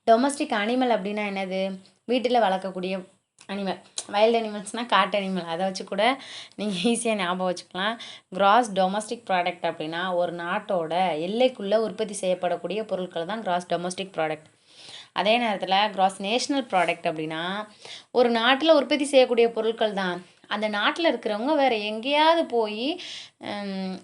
Domestic animal அப்படின்னா என்னது? வீட்டில் வளர்க்கக்கூடிய அனிமல். வைல்டு அனிமல்ஸ்னால் காட்டு அனிமல். அதை வச்சு கூட நீங்கள் ஈஸியாக ஞாபகம் வச்சுக்கலாம். கிராஸ் டொமஸ்டிக் ப்ராடக்ட் அப்படின்னா ஒரு நாட்டோட எல்லைக்குள்ளே உற்பத்தி செய்யப்படக்கூடிய பொருட்கள் தான் கிராஸ் டொமஸ்டிக் ப்ராடக்ட். அதே நேரத்தில் கிராஸ் நேஷ்னல் ப்ராடக்ட் அப்படின்னா ஒரு நாட்டில் உற்பத்தி செய்யக்கூடிய பொருட்கள் தான் அந்த நாட்டில் இருக்கிறவங்க வேறு எங்கேயாவது போய்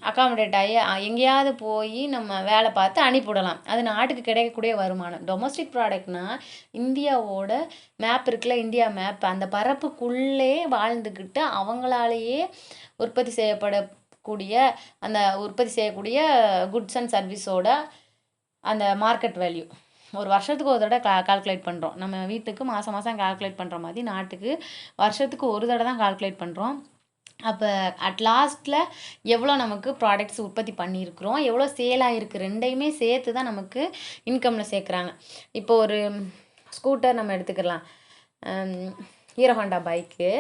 அகாமடேட் ஆகி எங்கேயாவது போய் நம்ம வேலை பார்த்து அனுப்பிவிடலாம். அது நாட்டுக்கு கிடைக்கக்கூடிய வருமானம். டொமஸ்டிக் ப்ராடக்ட்னால் இந்தியாவோட மேப் இருக்குல்ல, இந்தியா மேப், அந்த பரப்புக்குள்ளே வாழ்ந்துக்கிட்டு அவங்களாலேயே உற்பத்தி செய்யப்படக்கூடிய அந்த உற்பத்தி செய்யக்கூடிய குட்ஸ் அண்ட் சர்வீஸோட அந்த மார்க்கெட் வேல்யூ ஒரு வருஷத்துக்கு ஒரு தடவை கால்குலேட் பண்ணுறோம். நம்ம வீட்டுக்கு மாதம் மாதம் கால்குலேட் பண்ணுற மாதிரி நாட்டுக்கு வருஷத்துக்கு ஒரு தடவை தான் கால்குலேட் பண்ணுறோம். அப்போ அட் லாஸ்ட்டில் எவ்வளோ நமக்கு ப்ராடக்ட்ஸ் உற்பத்தி பண்ணியிருக்கிறோம், எவ்வளோ சேல் ஆகிருக்கு, ரெண்டையுமே சேர்த்து தான் நமக்கு இன்கமில் சேர்க்குறாங்க. இப்போ ஒரு ஸ்கூட்டர் நம்ம எடுத்துக்கலாம், ஹீரோ ஹோண்டா பைக்கு.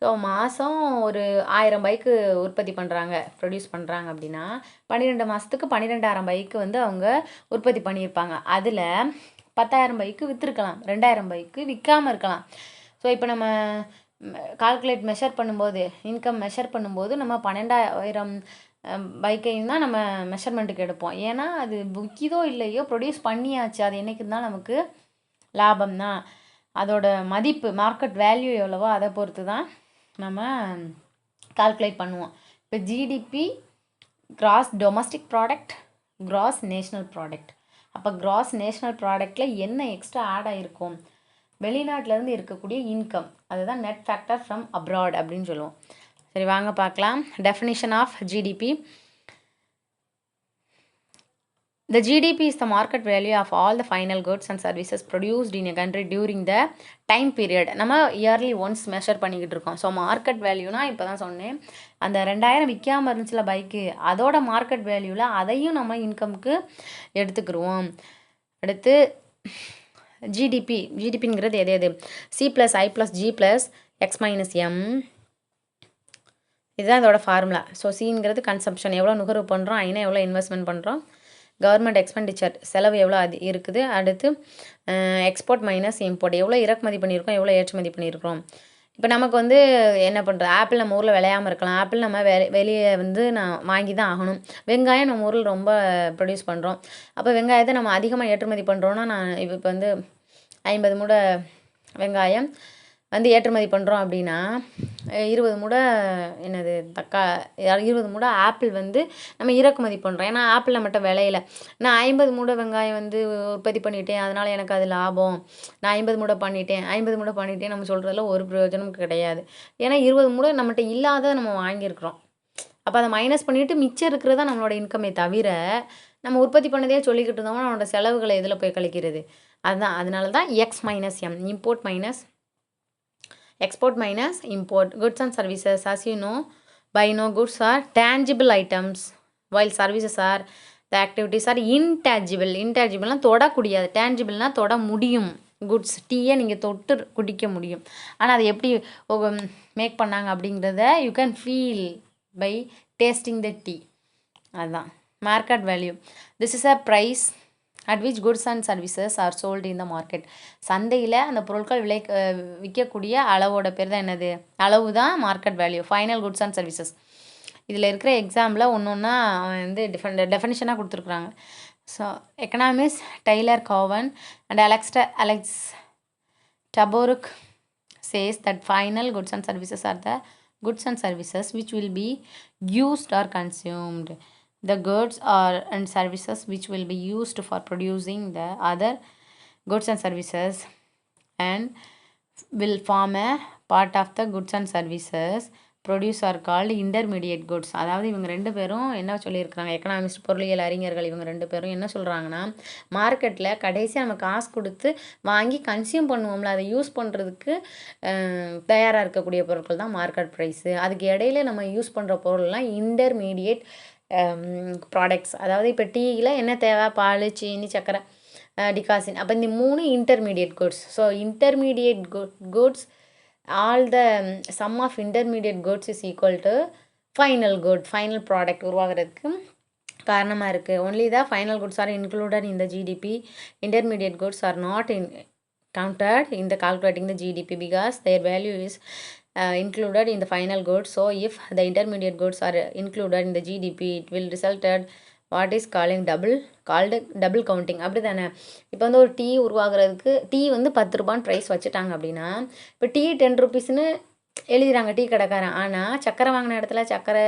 ஸோ மாதம் ஒரு 1000 பைக்கு உற்பத்தி பண்ணுறாங்க, ப்ரொடியூஸ் பண்ணுறாங்க அப்படின்னா 12 மாதத்துக்கு 12,000 பைக்கு வந்து அவங்க உற்பத்தி பண்ணியிருப்பாங்க. அதில் 10,000 பைக்கு விற்றுருக்கலாம், 2,000 பைக்கு விற்காமல் இருக்கலாம். ஸோ இப்போ நம்ம கால்குலேட் மெஷர் பண்ணும்போது, இன்கம் மெஷர் பண்ணும்போது நம்ம 12,000 பைக்கையும் தான் நம்ம மெஷர்மெண்ட்டுக்கு எடுப்போம். ஏன்னா அது விற்கிதோ இல்லையோ ப்ரொடியூஸ் பண்ணியாச்சு, அது என்றைக்கு இருந்தாலும் நமக்கு லாபம் தான். அதோட மதிப்பு, மார்க்கெட் வேல்யூ எவ்வளவோ அதை பொறுத்து தான் நம்ம கால்குலேட் பண்ணுவோம். இப்போ GDP cross domestic product, cross national product. அப்போ கிராஸ் நேஷ்னல் ப்ராடக்டில் என்ன எக்ஸ்ட்ரா ஆட் ஆகிருக்கும்? வெளிநாட்டிலேருந்து இருக்கக்கூடிய இன்கம், அதுதான் நெட் ஃபேக்டர் ஃப்ரம் அப்ராட் அப்படின்னு சொல்லுவோம். சரி, வாங்க பார்க்கலாம். Definition of GDP. The GDP is the market value of all the final goods and services produced in a country during the time period. நம்ம இயர்லி ஒன்ஸ் மெஷர் பண்ணிக்கிட்டு இருக்கோம். So market வேல்யூனா இப்போ தான் சொன்னேன், அந்த 2000 விற்காமல் இருந்துச்சுல பைக்கு, அதோட மார்க்கெட் வேல்யூவில் அதையும் நம்ம இன்கமுக்கு எடுத்துக்கிடுவோம். அடுத்து ஜிடிபிங்கிறது எது? C+I+G+X-M. இதுதான் இதோட ஃபார்முலா. ஸோ சிங்கிறது கன்சம்ஷன், எவ்வளோ நுகர்வு பண்ணுறோம், ஐனா எவ்வளோ இன்வெஸ்ட்மெண்ட் பண்ணுறோம், கவர்மெண்ட் எக்ஸ்பெண்டிச்சர் செலவு எவ்வளோ அது இருக்குது, அடுத்து எக்ஸ்போர்ட் மைனஸ் இம்போர்ட், எவ்வளோ இறக்குமதி பண்ணியிருக்கோம், எவ்வளோ ஏற்றுமதி பண்ணியிருக்கிறோம். இப்போ நமக்கு வந்து என்ன பண்ணுறது, ஆப்பிள் நம்ம ஊரில் விளையாமல் இருக்கலாம், ஆப்பிள் நம்ம வெளியே வந்து நான் வாங்கி தான் ஆகணும். வெங்காயம் நம்ம ஊரில் ரொம்ப ப்ரொடியூஸ் பண்ணுறோம், அப்போ வெங்காயத்தை நம்ம அதிகமாக ஏற்றுமதி பண்ணுறோன்னா, நான் இப்போ வந்து 50 மூடை வெங்காயம் வந்து ஏற்றுமதி பண்ணுறோம் அப்படின்னா 20 மூடை என்னது 20 மூடை ஆப்பிள் வந்து நம்ம இறக்குமதி பண்ணுறோம். ஏன்னா ஆப்பிள் நம்மகிட்ட விளையில. நான் 50 மூடை வெங்காயம் வந்து உற்பத்தி பண்ணிட்டேன், அதனால் எனக்கு அது லாபம், நான் 50 மூடை பண்ணிட்டேன் நம்ம சொல்கிறதுல ஒரு பிரயோஜனமும் கிடையாது. ஏன்னா 20 மூடை நம்மகிட்ட இல்லாத நம்ம வாங்கியிருக்கிறோம். அப்போ அதை மைனஸ் பண்ணிவிட்டு மிச்சம் இருக்கிறது தான் நம்மளோட இன்கமே தவிர, நம்ம உற்பத்தி பண்ணதே சொல்லிக்கிட்டு இருந்தோம்னா நம்மளோட செலவுகளை எதில் போய் கழிக்கிறது? அதுதான், அதனால தான் X minus M, import minus export minus import. Goods and services, as you know, by now goods are tangible items while services are, the activities are intangible. Intangible தொடக்கூடியது, tangible தொட முடியும். குட்ஸ், டீயை நீங்கள் தொட்டு குடிக்க முடியும். ஆனால் அதை எப்படி மேக் பண்ணாங்க அப்படிங்கிறத you can feel by tasting the tea. அதுதான் market value. This is a price at which goods and services are sold in the market. சந்தையில் அந்த பொருட்கள் விற்கக்கூடிய அளவோட பேர் தான் என்னது? அளவு தான் market value. Final goods and services. இதில் இருக்கிற எக்ஸாம்பிள் ஒன்று ஒன்றா வந்து டெஃபினிஷனாக கொடுத்துருக்குறாங்க. So economist Tyler Cowen and Alex Tabarrok says that final goods and services are the goods and services which will be used or consumed. The goods and services which will be used for producing the other goods and services and will form a part of the goods and services produce are called intermediate goods. அதாவது இவங்க ரெண்டு பேரும் என்ன சொல்லியிருக்கிறாங்க, economist பொருளியல் அறிஞர்கள் இவங்க ரெண்டு பேரும் என்ன சொல்கிறாங்கன்னா, மார்க்கெட்டில் கடைசியாக நம்ம காசு கொடுத்து வாங்கி கன்சியூம் பண்ணுவோம்ல, அதை யூஸ் பண்ணுறதுக்கு தயாராக இருக்கக்கூடிய பொருட்கள் தான் மார்க்கெட் ப்ரைஸு. அதுக்கு இடையில நம்ம யூஸ் பண்ணுற பொருள்லாம் இன்டர்மீடியேட் ப்ராடக்ட்ஸ். அதாவது இப்போ டீயில் என்ன தேவை, பால், சீனி, சர்க்கரை, டிகாசின், அப்போ இந்த 3 intermediate goods. So intermediate goods, all the sum of intermediate goods is equal to final good. Final product உருவாகிறதுக்கு காரணமாக இருக்குது. Only the final goods are included in the GDP. Intermediate goods are not counted in the calculating the GDP because their value is included in the final goods. So if the intermediate goods are included in the GDP, it will result at what is called double counting. அப்படி தானே? இப்போ வந்து ஒரு tea உருவாகிறதுக்கு tea வந்து 10 ரூபான்னு price வச்சுட்டாங்க அப்படின்னா, இப்போ டீ 10 ருபீஸ்னு எழுதிறாங்க டீ கடைக்காரன். ஆனால் சக்கரை வாங்கின இடத்துல சக்கரை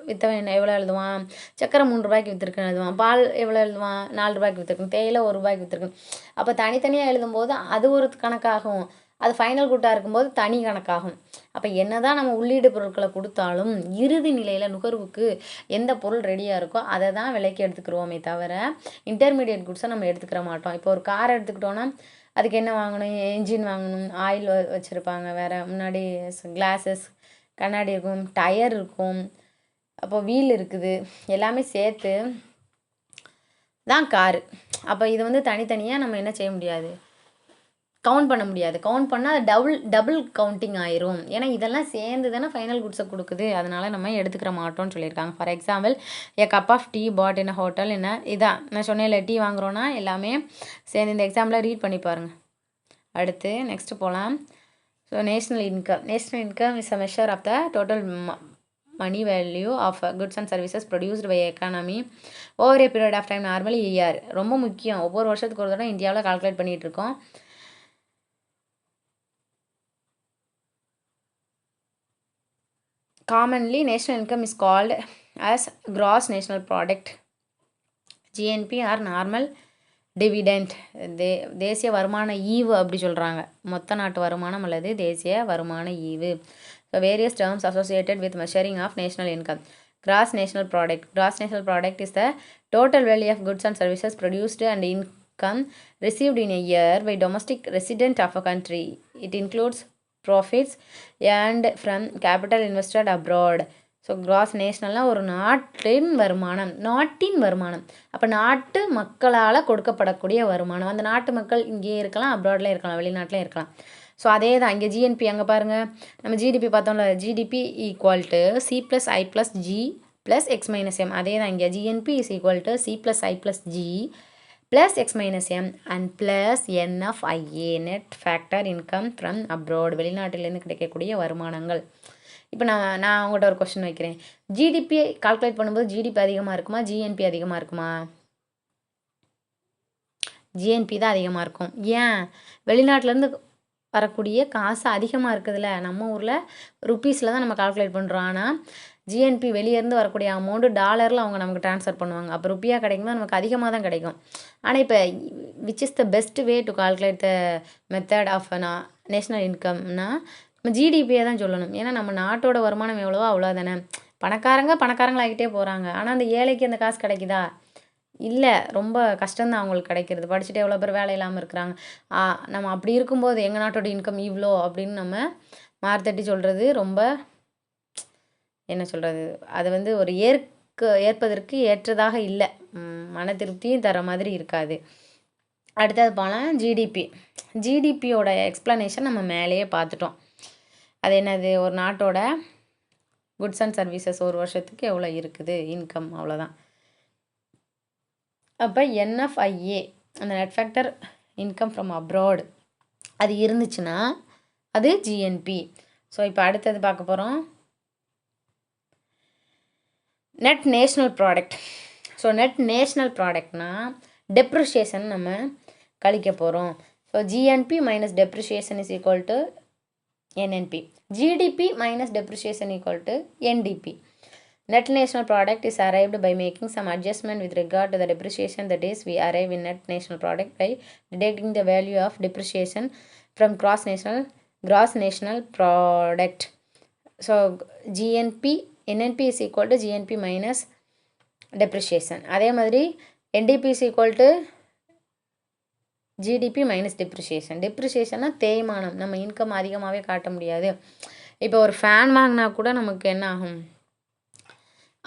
விற்றவன் எவ்வளோ எழுதுவான்? சக்கரை 3 ரூபாய்க்கு விற்றுருக்குன்னு எழுதுவான். பால் எவ்வளோ எழுதுவான்? 4 ரூபாய்க்கு விற்றுருக்குன்னு. தேயிலை 1 ரூபாய்க்கு விற்றுருக்குன்னு. அப்போ தனித்தனியாக எழுதும்போது அது ஒரு கணக்காகும், அது ஃபைனல் குட்டாக இருக்கும்போது தனி கணக்காகும். அப்போ என்ன தான் நம்ம உள்ளீடு பொருட்களை கொடுத்தாலும் இறுதி நிலையில் நுகர்வுக்கு எந்த பொருள் ரெடியாக இருக்கோ அதை தான் விலைக்கு எடுத்துக்கிடுவோமே தவிர இன்டர்மீடியட் குட்ஸை நம்ம எடுத்துக்கிற மாட்டோம். இப்போ ஒரு கார் எடுத்துக்கிட்டோன்னா அதுக்கு என்ன வாங்கணும்? என்ஜின் வாங்கணும், ஆயில் வச்சுருப்பாங்க, வேறு முன்னாடி கிளாஸஸ் கண்ணாடி இருக்கும், டயர் இருக்கும், அப்போது வீல் இருக்குது, எல்லாமே சேர்த்து தான் காரு. அப்போ இது வந்து தனித்தனியாக நம்ம என்ன செய்ய முடியாது, கவுண்ட் பண்ண முடியாது. கவுண்ட் பண்ணால் அது டபுள் கவுண்டிங் ஆயிரும். ஏன்னா இதெல்லாம் சேர்ந்து தானே ஃபைனல் குட்ஸை கொடுக்குது. அதனால் நம்ம எடுத்துக்கிற மாட்டோம்னு சொல்லியிருக்காங்க. For example a cup of tea bought in hotel என்ன இதான் நான் சொன்னேன்ல, டீ வாங்குகிறோன்னா எல்லாமே சேர்ந்து இந்த எக்ஸாம்பிளை ரீட் பண்ணி பாருங்கள். அடுத்து நெக்ஸ்ட்டு போகலாம். So national income is a measure of the total money value of goods and services produced by economy over a period of time, normally year. ரொம்ப முக்கியம். ஒவ்வொரு வருஷத்துக்கு ஒரு தடவை இந்தியாவில் கால்குலேட் பண்ணிகிட்டு இருக்கோம். Commonly national income is called as gross national product, GNP or normal dividend. தேசிய வருமான ஈவு அப்படி சொல்கிறாங்க. மொத்த நாட்டு வருமானம் அல்லது தேசிய வருமான ஈவு. So various terms associated with measuring of national income. Gross national product. Gross national product is the total value of goods and services produced and income received in a year by domestic resident of a country. It includes profits earned from capital invested abroad. So gross நேஷ்னல்னால் ஒரு நாட்டின் வருமானம். அப்போ நாட்டு மக்களால் கொடுக்கப்படக்கூடிய வருமானம். அந்த நாட்டு மக்கள் இங்கே இருக்கலாம், அப்ராட்லேயும் இருக்கலாம், வெளிநாட்டிலையும் இருக்கலாம். ஸோ அதே தான் இங்கே ஜிஎன்பி. அங்கே பாருங்கள், நம்ம ஜிடிபி பார்த்தோம்ல, GDP equal to C plus I plus G plus X minus M. அதே தான் இங்கே GNP is equal to C plus I plus G plus X minus M and plus NFIA net factor income from abroad. வெளிநாட்டிலேருந்து கிடைக்கக்கூடிய வருமானங்கள். இப்போ நான் உங்கள்கிட்ட ஒரு கொஸ்டின் வைக்கிறேன். ஜிடிபி கால்குலேட் பண்ணும்போது ஜிடிபி அதிகமாக இருக்குமா, ஜிஎன்பி அதிகமாக இருக்குமா? ஜிஎன்பி தான் அதிகமாக இருக்கும். ஏன்? வெளிநாட்டிலேருந்து வரக்கூடிய காசு அதிகமாக இருக்குதுல்ல. நம்ம ஊரில் ருப்பீஸில் தான் நம்ம கால்குலேட் பண்ணுறோம். ஆனால் ஜிஎன்பி வெளியேருந்து வரக்கூடிய அமௌண்ட்டு டாலரில் அவங்க நமக்கு ட்ரான்ஸ்ஃபர் பண்ணுவாங்க. அப்போ ருப்பியாக கிடைக்கும்போது நமக்கு அதிகமாக தான் கிடைக்கும். ஆனால் இப்போ which is the best way to calculate the method of national இன்கம்னா நம்ம ஜிடிபியை தான் சொல்லணும். ஏன்னா நம்ம நாட்டோட வருமானம் எவ்வளவோ அவ்வளோ தானே. பணக்காரங்களாகிட்டே போகிறாங்க. ஆனால் அந்த ஏழைக்கு அந்த காசு கிடைக்குதா? இல்லை, ரொம்ப கஷ்டம்தான் அவங்களுக்கு கிடைக்கிறது. படிச்சுட்டு எவ்வளோ பேர் வேலை இல்லாமல் இருக்கிறாங்க. நம்ம அப்படி இருக்கும்போது எங்கள் நாட்டோட இன்கம் இவ்வளோ அப்படின்னு நம்ம மார்த்தட்டி சொல்கிறது ரொம்ப என்ன சொல்கிறது, அது வந்து ஒரு ஏற்பதற்கு ஏற்றதாக இல்லை. மன திருப்தியும் தர மாதிரி இருக்காது. அடுத்தது போனால் ஜிடிபியோட எக்ஸ்ப்ளனேஷன் நம்ம மேலேயே பார்த்துட்டோம். அது என்னது, ஒரு நாட்டோட குட்ஸ் அண்ட் சர்வீசஸ் ஒரு வருஷத்துக்கு எவ்வளோ இருக்குது இன்கம், அவ்வளோதான். அப்போ என்எஃப்ஐஏ அந்த net factor income from abroad அது இருந்துச்சுன்னா அது ஜிஎன்பி. ஸோ இப்போ அடுத்தது பார்க்க போகிறோம் net national product. So net national ப்ராடக்ட்னா டெப்ரிஷியேஷன் நம்ம கழிக்க போகிறோம். So GNP minus depreciation is equal to NNP. GDP minus depreciation equal to NDP. Net national product is arrived by making some adjustment with regard to the depreciation. That is, we arrive in net national product by deducting the value of depreciation from gross national product. So NNP is equal to GNP minus depreciation. அதே மாதிரி NDP is equal to GDP minus டெப்ரிஷியேஷன்னா தேய்மானம். நம்ம income அதிகமாகவே காட்ட முடியாது. இப்போ ஒரு ஃபேன் வாங்கினா கூட நமக்கு என்ன ஆகும்,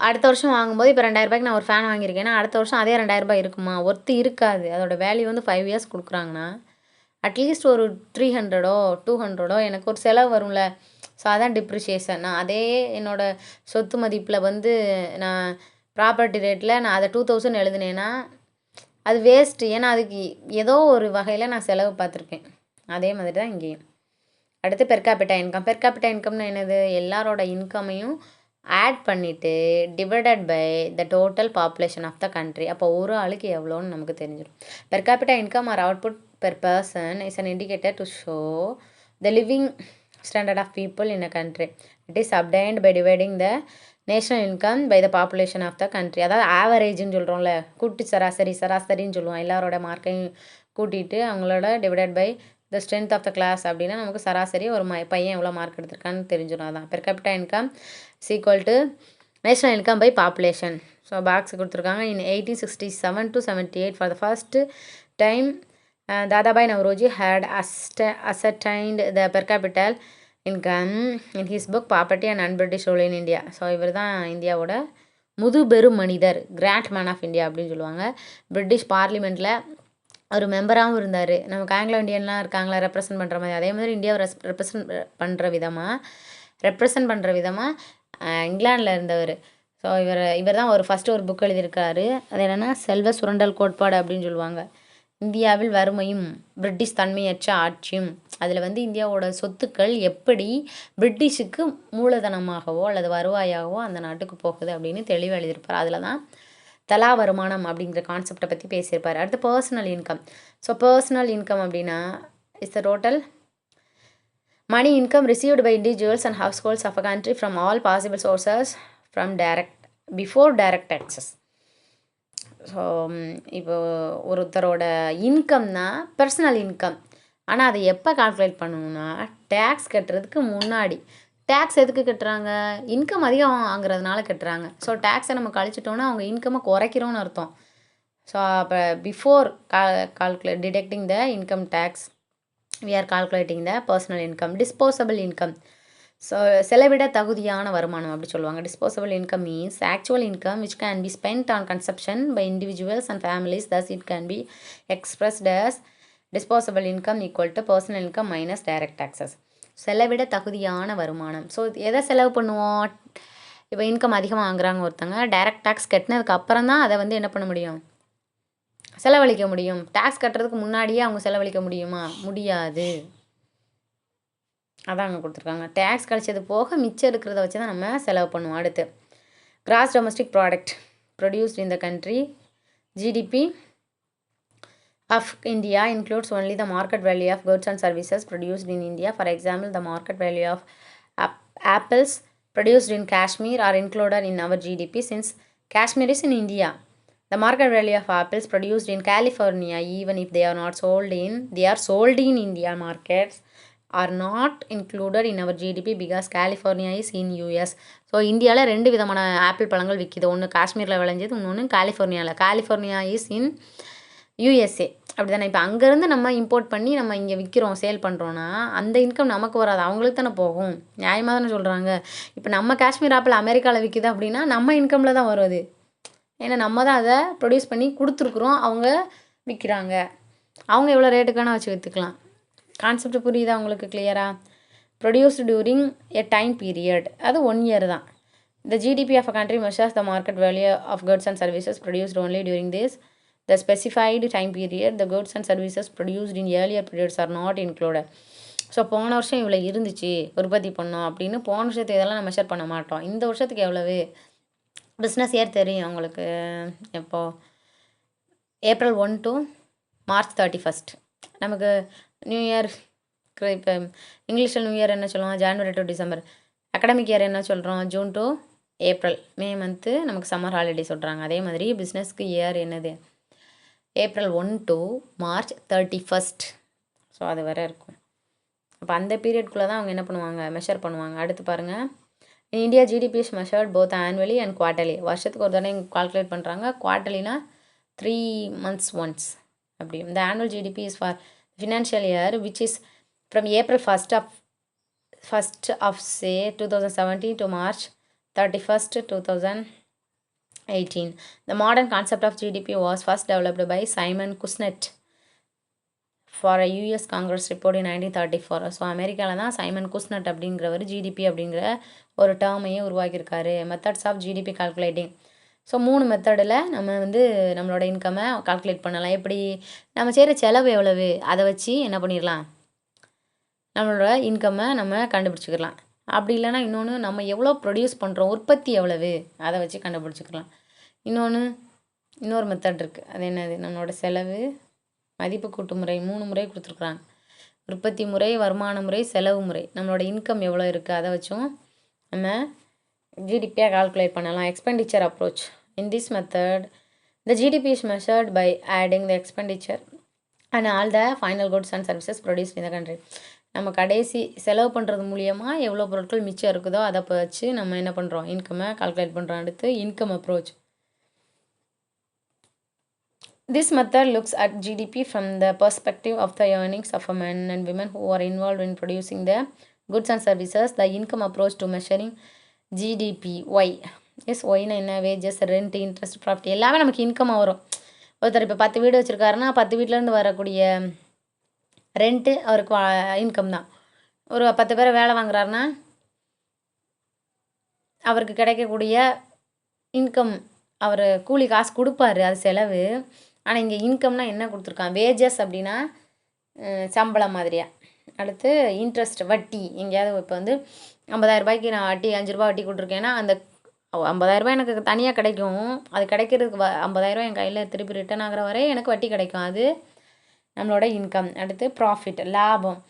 அடுத்த வருஷம் வாங்கும்போது இப்போ 2000 ரூபாய்க்கு நான் ஒரு ஃபேன் வாங்கியிருக்கேன்னா அடுத்த வருஷம் அதே 2000 ரூபாய் இருக்குமா? ஒர்த்து இருக்காது. அதோட வேல்யூ வந்து 5 இயர்ஸ் கொடுக்குறாங்கன்னா அட்லீஸ்ட் ஒரு 300 200 எனக்கு ஒரு செலவு வரும்ல. ஸோ அதான் டிப்ரிஷியேஷன். நான் அதே என்னோடய சொத்து மதிப்பில் வந்து நான் ப்ராப்பர்ட்டி ரேட்டில் நான் அதை 2000 எழுதுனேன்னா அது வேஸ்ட்டு. ஏன்னா அதுக்கு ஏதோ ஒரு வகையில் நான் செலவு பார்த்துருப்பேன். அதே மாதிரி தான் இங்கேயும். அடுத்து per capita income. Per capita இன்கம்னு என்னது? எல்லாரோட இன்கமையும் ஆட் பண்ணிவிட்டு divided by the total population of the country. அப்போ ஒரு ஆளுக்கு எவ்வளோன்னு நமக்கு தெரிஞ்சிடும். Per capita income or output per person is an indicator to show the living standard of people in a country. It is obtained by dividing the national income by the population of the country. அதாவது ஆவரேஜ்னு சொல்கிறோம்ல, கூட்டு சராசரின்னு சொல்லுவோம். எல்லாரோட மார்க்கையும் கூட்டிகிட்டு அவங்களோட divided by the strength of the class அப்படின்னா நமக்கு சராசரி ஒரு பையன் எவ்வளோ மார்க் எடுத்திருக்கான்னு தெரிஞ்சிடும். அதான் per capita income is equal to national income by population. So box கொடுத்துருக்காங்க. In 1867 to 78 for the first time Dadabhai Naoroji had ascertained the per capital income in his book property and unBritish rule in India. So இவர் தான் இந்தியாவோட முதுபெரும் மனிதர், grand man of India அப்படின்னு சொல்லுவாங்க. British பார்லிமெண்ட்டில் ஒரு மெம்பராகவும் இருந்தார். நமக்கு ஆங்கிலோ இண்டியன்லாம் இருக்காங்களா ரெப்ரசன்ட் பண்ணுற மாதிரி, அதே மாதிரி இந்தியாவை ரெப்ரசன்ட் பண்ணுற விதமாக இங்கிலாண்டில் இருந்தவர். ஸோ இவர் தான் ஃபஸ்ட்டு ஒரு புக் எழுதியிருக்காரு. அது என்னென்னா செல்வ சுரண்டல் கோட்பாடு அப்படின்னு சொல்லுவாங்க. இந்தியாவில் வறுமையும் பிரிட்டிஷ் தன்மையற்ற ஆட்சியும். அதில் இந்தியாவோட சொத்துக்கள் எப்படி பிரிட்டிஷுக்கு மூலதனமாகவோ அல்லது வருவாயாகவோ அந்த நாட்டுக்கு போகுது அப்படின்னு தெளிவாக எழுதியிருப்பார். அதில் தான் தலா வருமானம் அப்படிங்கிற கான்செப்டை பற்றி பேசியிருப்பார். அடுத்து personal income. So personal income அப்படின்னா is the total money income received by individuals and households of a country from all possible sources from before direct taxes. So இப்போ ஒருத்தரோட இன்கம்னா பர்சனல் இன்கம். ஆனால் அதை எப்போ கால்குலேட் பண்ணணும்னா tax கட்டுறதுக்கு முன்னாடி. Tax எதுக்கு கட்டுறாங்க? இன்கம் அதிகம் வாங்குறதுனால கட்டுறாங்க. ஸோ டேக்ஸை நம்ம கழிச்சிட்டோன்னா அவங்க இன்கம்மை குறைக்கிறோன்னு அர்த்தம். ஸோ அப்போ before deducting the income tax we are calculating the personal income. Disposable income. So செலவிட தகுதியான வருமானம் அப்படி சொல்லுவாங்க. Disposable income means actual income which can be spent on consumption by individuals and families. Thus it can be expressed as disposable income equal to personal income minus direct taxes. செலவிட தகுதியான வருமானம். So எதை செலவு பண்ணுவோம்? இப்போ income அதிகமாக வாங்குறாங்க ஒருத்தங்க, டைரக்ட் டேக்ஸ் கட்டினதுக்கு அப்புறம் தான் அதை என்ன பண்ண முடியும்? செலவழிக்க முடியும். டேக்ஸ் கட்டுறதுக்கு முன்னாடியே அவங்க செலவழிக்க முடியுமா? முடியாது. அதான் அங்கே கொடுத்துருக்காங்க. டேக்ஸ் கழிச்சது போக மிச்சம் இருக்கிறத வச்சு தான் நம்ம செலவு பண்ணுவோம். அடுத்து cross domestic product produced in the country. GDP of India includes only the market value of goods and services produced in India. For example, the market value of apples produced in Kashmir are included in our GDP since Kashmir is in India. The market value of apples produced in California, even if they are sold in India markets, are not included in our GDP because California is in US. So இந்தியாவில் 2 விதமான apple பழங்கள் விற்கிது. ஒன்று காஷ்மீரில் விளைஞ்சது, இன்னொன்று கலிஃபோர்னியாவில். California is in USA. அப்படி தானே? இப்போ அங்கேருந்து நம்ம இம்போர்ட் பண்ணி நம்ம இங்கே விற்கிறோம், சேல் பண்ணுறோன்னா அந்த இன்கம் நமக்கு வராது, அவங்களுக்கு தானே போகும். நியாயமாக தானே சொல்கிறாங்க. இப்போ நம்ம காஷ்மீர் ஆப்பிள் அமெரிக்காவில் விற்கிது அப்படின்னா நம்ம இன்கமில் தான் வரும் அது. ஏன்னா நம்ம தான் அதை ப்ரொடியூஸ் பண்ணி கொடுத்துருக்குறோம், அவங்க விற்கிறாங்க. அவங்க எவ்வளோ ரேட்டுக்கான வச்சு விற்றுக்கலாம். கான்செப்ட் புரியுதா உங்களுக்கு கிளியராக? ப்ரொடியூஸ்டு டியூரிங் எ டைம் பீரியட், அது 1 இயர் தான். The GDP of a country measures the market value of goods and services produced only during the specified time period. The goods and services produced in earlier periods are not included. So போன வருஷம் இவ்வளோ இருந்துச்சு உற்பத்தி பண்ணோம் அப்படின்னு போன வருஷத்துக்கு இதெல்லாம் நம்ம மெஷர் பண்ண மாட்டோம். இந்த வருஷத்துக்கு எவ்வளவு பிஸ்னஸ் இயர் தெரியும் உங்களுக்கு. எப்போது? April 1 to March 31. நமக்கு நியூ இயர், இப்போ இங்கிலீஷில் நியூ இயர் என்ன சொல்லுவோம்? January to December. Academic year என்ன சொல்கிறோம்? June to April. May month நமக்கு சம்மர் ஹாலிடே சொல்கிறாங்க. அதே மாதிரி பிஸ்னஸ்க்கு இயர் என்னது? April 1 to March 31. ஸோ அது வேறு இருக்கும். அப்போ அந்த பீரியட்குள்ளே தான் அவங்க என்ன பண்ணுவாங்க? மெஷர் பண்ணுவாங்க. அடுத்து பாருங்கள். India GDP is measured both annually and quarterly. வருஷத்துக்கு ஒரு தடவை கால்குலேட் பண்ணுறாங்க. குவார்ட்டர்லினா 3 months once அப்படி. இந்த annual GDP is for financial year which is from April 1st of say 2017 to March 31st 2018. The modern concept of GDP was first developed by Simon Kuznets for a US Congress report in 1934. ஸோ அமெரிக்காவில் தான் Simon Kuznets அப்படிங்கிறவர் GDP அப்படிங்கிற ஒரு டேர்மையே உருவாக்கியிருக்காரு. Methods of GDP calculating. So 3 மெத்தடில் நம்ம வந்து நம்மளோட இன்கம்மை கால்குலேட் பண்ணலாம். எப்படி நம்ம செய்கிற செலவு எவ்வளவு அதை வச்சு என்ன பண்ணிடலாம், நம்மளோட இன்கம்மை நம்ம கண்டுபிடிச்சிக்கலாம். அப்படி இல்லைன்னா இன்னொன்று, நம்ம எவ்வளோ ப்ரொடியூஸ் பண்ணுறோம், உற்பத்தி எவ்வளவு அதை வச்சு கண்டுபிடிச்சிக்கலாம். இன்னொரு மெத்தட் இருக்குது. அது என்னது, நம்மளோட செலவு மதிப்பு கூட்டு முறை 3 முறை கொடுத்துருக்குறாங்க. உற்பத்தி முறை, வருமான முறை, செலவு முறை. நம்மளோட இன்கம் எவ்வளோ இருக்குது அதை வச்சும் நம்ம ஜிடிபியாக கால்குலேட் பண்ணலாம். Expenditure approach. In this method the GDP is measured by adding the expenditure and all the final goods and services produced in the country. நம்ம கடைசி செலவு பண்ணுறது மூலியமாக எவ்வளோ பொருட்கள் மிச்சம் இருக்குதோ அதை வச்சு நம்ம என்ன பண்ணுறோம், இன்கம்மை கால்குலேட் பண்ணுறோம். அடுத்து income approach. This method looks at GDP from the perspective of the earnings of a men and women who are involved in producing the goods and services. The income approach to measuring GDP. Y is ஒய்னா என்ன, wages, rent, interest, profit எல்லாமே நமக்கு இன்கமாக வரும். ஒருத்தர் இப்போ 10 வீடு வச்சுருக்காருன்னா 10 வீட்டிலேருந்து வரக்கூடிய rent அவருக்கு இன்கம் தான். ஒரு 10 பேரை வேலை வாங்குறாருன்னா அவருக்கு கிடைக்கக்கூடிய இன்கம், அவர் கூலி காசு கொடுப்பாரு, அது செலவு. ஆனால் இங்கே இன்கம்னா என்ன கொடுத்துருக்கான், வேஜஸ் அப்படின்னா சம்பளம் மாதிரியா. அடுத்து இன்ட்ரெஸ்ட், வட்டி. எங்கேயாவது இப்போ வந்து 50,000 ரூபாய்க்கு நான் வட்டி 5 ரூபா வட்டி கொடுத்துருக்கேன்னா அந்த 50,000 ரூபாய் எனக்கு தனியாக கிடைக்கும். அது கிடைக்கிறதுக்கு 50,000 ரூபாய் என் கையில் திருப்பி ரிட்டர்ன் ஆகிற வரை எனக்கு வட்டி கிடைக்கும். அது நம்மளோட இன்கம். அடுத்து ப்ராஃபிட், லாபம்.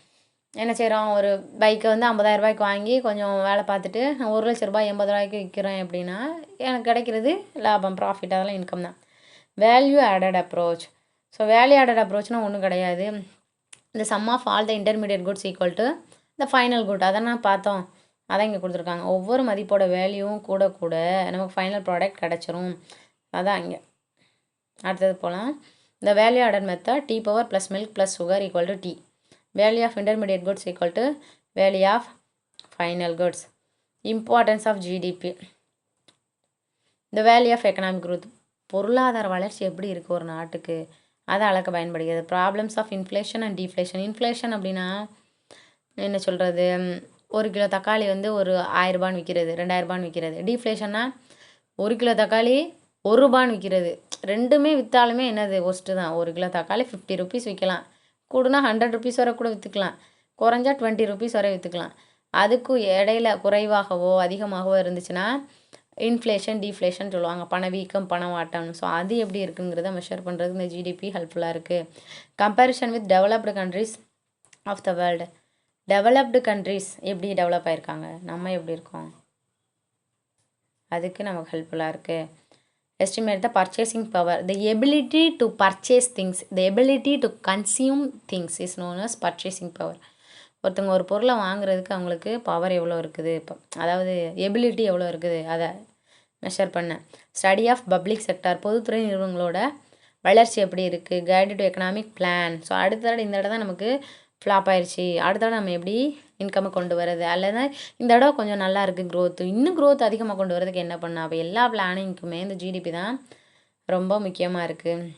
என்ன செய்கிறோம், ஒரு பைக்கை வந்து 50,000 ரூபாய்க்கு வாங்கி கொஞ்சம் வேலை பார்த்துட்டு 1,00,000 ரூபாய் 80 ரூபாய்க்கு விற்கிறேன் அப்படின்னா எனக்கு கிடைக்கிறது லாபம், ப்ராஃபிட். அதெல்லாம் இன்கம் தான். Value added approach. So value added அப்ரோச்னால் ஒன்றும் கிடையாது. இந்த sum of all the intermediate goods equal to the final good. அதை நான் பார்த்தோம், அதான் இங்கே கொடுத்துருக்காங்க. ஒவ்வொரு மதிப்போட வேல்யூவும் கூட கூட நமக்கு ஃபைனல் ப்ராடக்ட் கிடச்சிரும். அதான் இங்கே. அடுத்தது போகலாம். The value added method, T power plus milk plus sugar equal to T. Value of intermediate goods equal to value of final goods. Importance of GDP. The value of economic growth. பொருளாதார வளர்ச்சி எப்படி இருக்குது ஒரு நாட்டுக்கு, அதை அளக்க பயன்படுகிறது. Problems of inflation and deflation. Inflation அப்படின்னா என்ன சொல்கிறது, 1 கிலோ தக்காளி வந்து ஒரு 1000 ரூபான்னு விற்கிறது, 2000 ரூபான்னு விற்கிறது. டீஃப்ளேஷன்னா 1 கிலோ தக்காளி 1 ரூபான்னு விற்கிறது. ரெண்டுமே விற்றாலுமே என்னது, ஒஸ்ட்டு தான். 1 கிலோ தக்காளி 50 ருபீஸ் விற்கலாம், கூடுனா 100 ருபீஸ் வரை கூட விற்றுக்கலாம், குறைஞ்சா 20 ருபீஸ் வரை விற்றுக்கலாம். அதுக்கு இடையில குறைவாகவோ அதிகமாகவோ இருந்துச்சுன்னா இன்ஃப்ளேஷன், டீஃப்ளேஷன் சொல்லுவாங்க. பணவீக்கம், பணவாட்டம். ஸோ அது எப்படி இருக்குங்கிறத மெஷர் பண்ணுறதுக்கு இந்த ஜிடிபி ஹெல்ப்ஃபுல்லாக இருக்குது. Comparison with developed countries of the world. Developed countries எப்படி டெவலப் ஆகிருக்காங்க, நம்ம எப்படி இருக்கோம், அதுக்கு நமக்கு ஹெல்ப்ஃபுல்லாக இருக்குது. Estimate the purchasing power. The ability to purchase things, the ability to consume things is known as purchasing power. ஒருத்தவங்க ஒரு பொருளை வாங்குறதுக்கு அவங்களுக்கு பவர் எவ்வளோ இருக்குது, இப்போ அதாவது எபிலிட்டி எவ்வளோ இருக்குது, அதை மெஷர் பண்ண. Study of public sector. பொதுத்துறை நிறுவனங்களோட வளர்ச்சி எப்படி இருக்குது. Guide to economic plan. So அடுத்த தடவை இந்த இடம் தான் நமக்கு ஃப்ளாப் ஆயிடுச்சு, அடுத்த தடவை நம்ம எப்படி இன்கம்மை கொண்டு வரது, அல்லது இந்த தடவை கொஞ்சம் நல்லா இருக்குது க்ரோத்து, இன்னும் க்ரோத் அதிகமாக கொண்டு வரதுக்கு என்ன பண்ண. அப்போ எல்லா பிளானிங்க்குமே இந்த ஜிடிபி தான் ரொம்ப முக்கியமாக இருக்குது.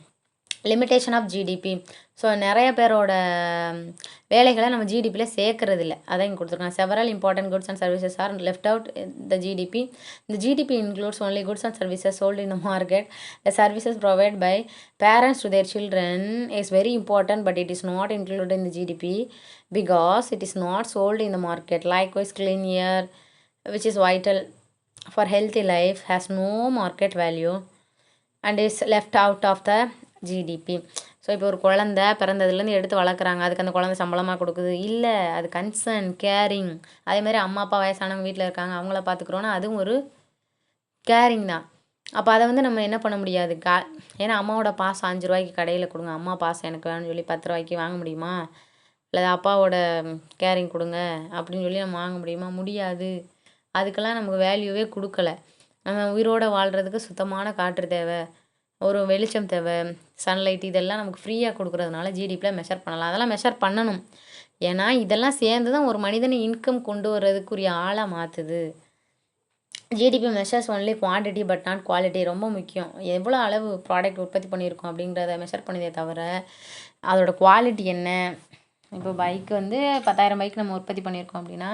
Limitation of GDP. ஸோ நிறைய பேரோட வேலைகளை நம்ம ஜிடிபியில் சேர்க்கறது இல்லை, அதான் இங்கே கொடுத்துருக்காங்க. Several important goods and services are left out the GDP. இந்த GDP includes only goods and services sold in the market. The services provide by parents to their children is very important, but it is not included in the GDP because it is not sold in the market. Likewise, clean air, which is vital for healthy life, has no market value and is left out of the GDP. So இப்போ ஒரு குழந்தை பிறந்ததுலேருந்து எடுத்து வளர்க்குறாங்க, அதுக்கு அந்த குழந்தை சம்பளமாக கொடுக்குது இல்லை, அது கன்சர்ன், கேரிங். அதேமாதிரி அம்மா அப்பா வயசானவங்க வீட்டில் இருக்காங்க, அவங்கள பார்த்துக்குறோன்னா அதுவும் ஒரு கேரிங் தான். அப்போ அதை வந்து நம்ம என்ன பண்ண முடியாது, ஏன்னா அம்மாவோட பாசம் 5 ரூபாய்க்கு கடையில் கொடுங்க, அம்மா பாசம் எனக்கு வேணும்னு சொல்லி 10 ரூபாய்க்கு வாங்க முடியுமா, இல்லை அப்பாவோட கேரிங் கொடுங்க அப்படின்னு சொல்லி நம்ம வாங்க முடியுமா, முடியாது. அதுக்கெல்லாம் நமக்கு வேல்யூவே கொடுக்கல. நம்ம உயிரோடு வாழ்கிறதுக்கு சுத்தமான காற்று தேவை, ஒரு வெளிச்சம் தேவை, சன்லைட், இதெல்லாம் நமக்கு ஃப்ரீயாக கொடுக்குறதுனால ஜிடிபியில் மெஷர் பண்ணலாம். அதெல்லாம் மெஷர் பண்ணணும், ஏன்னா இதெல்லாம் சேர்ந்து தான் ஒரு மனிதனை இன்கம் கொண்டு வர்றதுக்குரிய ஆளாக மாற்றுது. GDP measures only quantity but not quality. ரொம்ப முக்கியம், எவ்வளோ அளவு ப்ராடக்ட் உற்பத்தி பண்ணியிருக்கோம் அப்படிங்கிறத மெஷர் பண்ணியதே தவிர அதோட குவாலிட்டி என்ன. இப்போ பைக்கு வந்து 10,000 பைக் நம்ம உற்பத்தி பண்ணியிருக்கோம் அப்படின்னா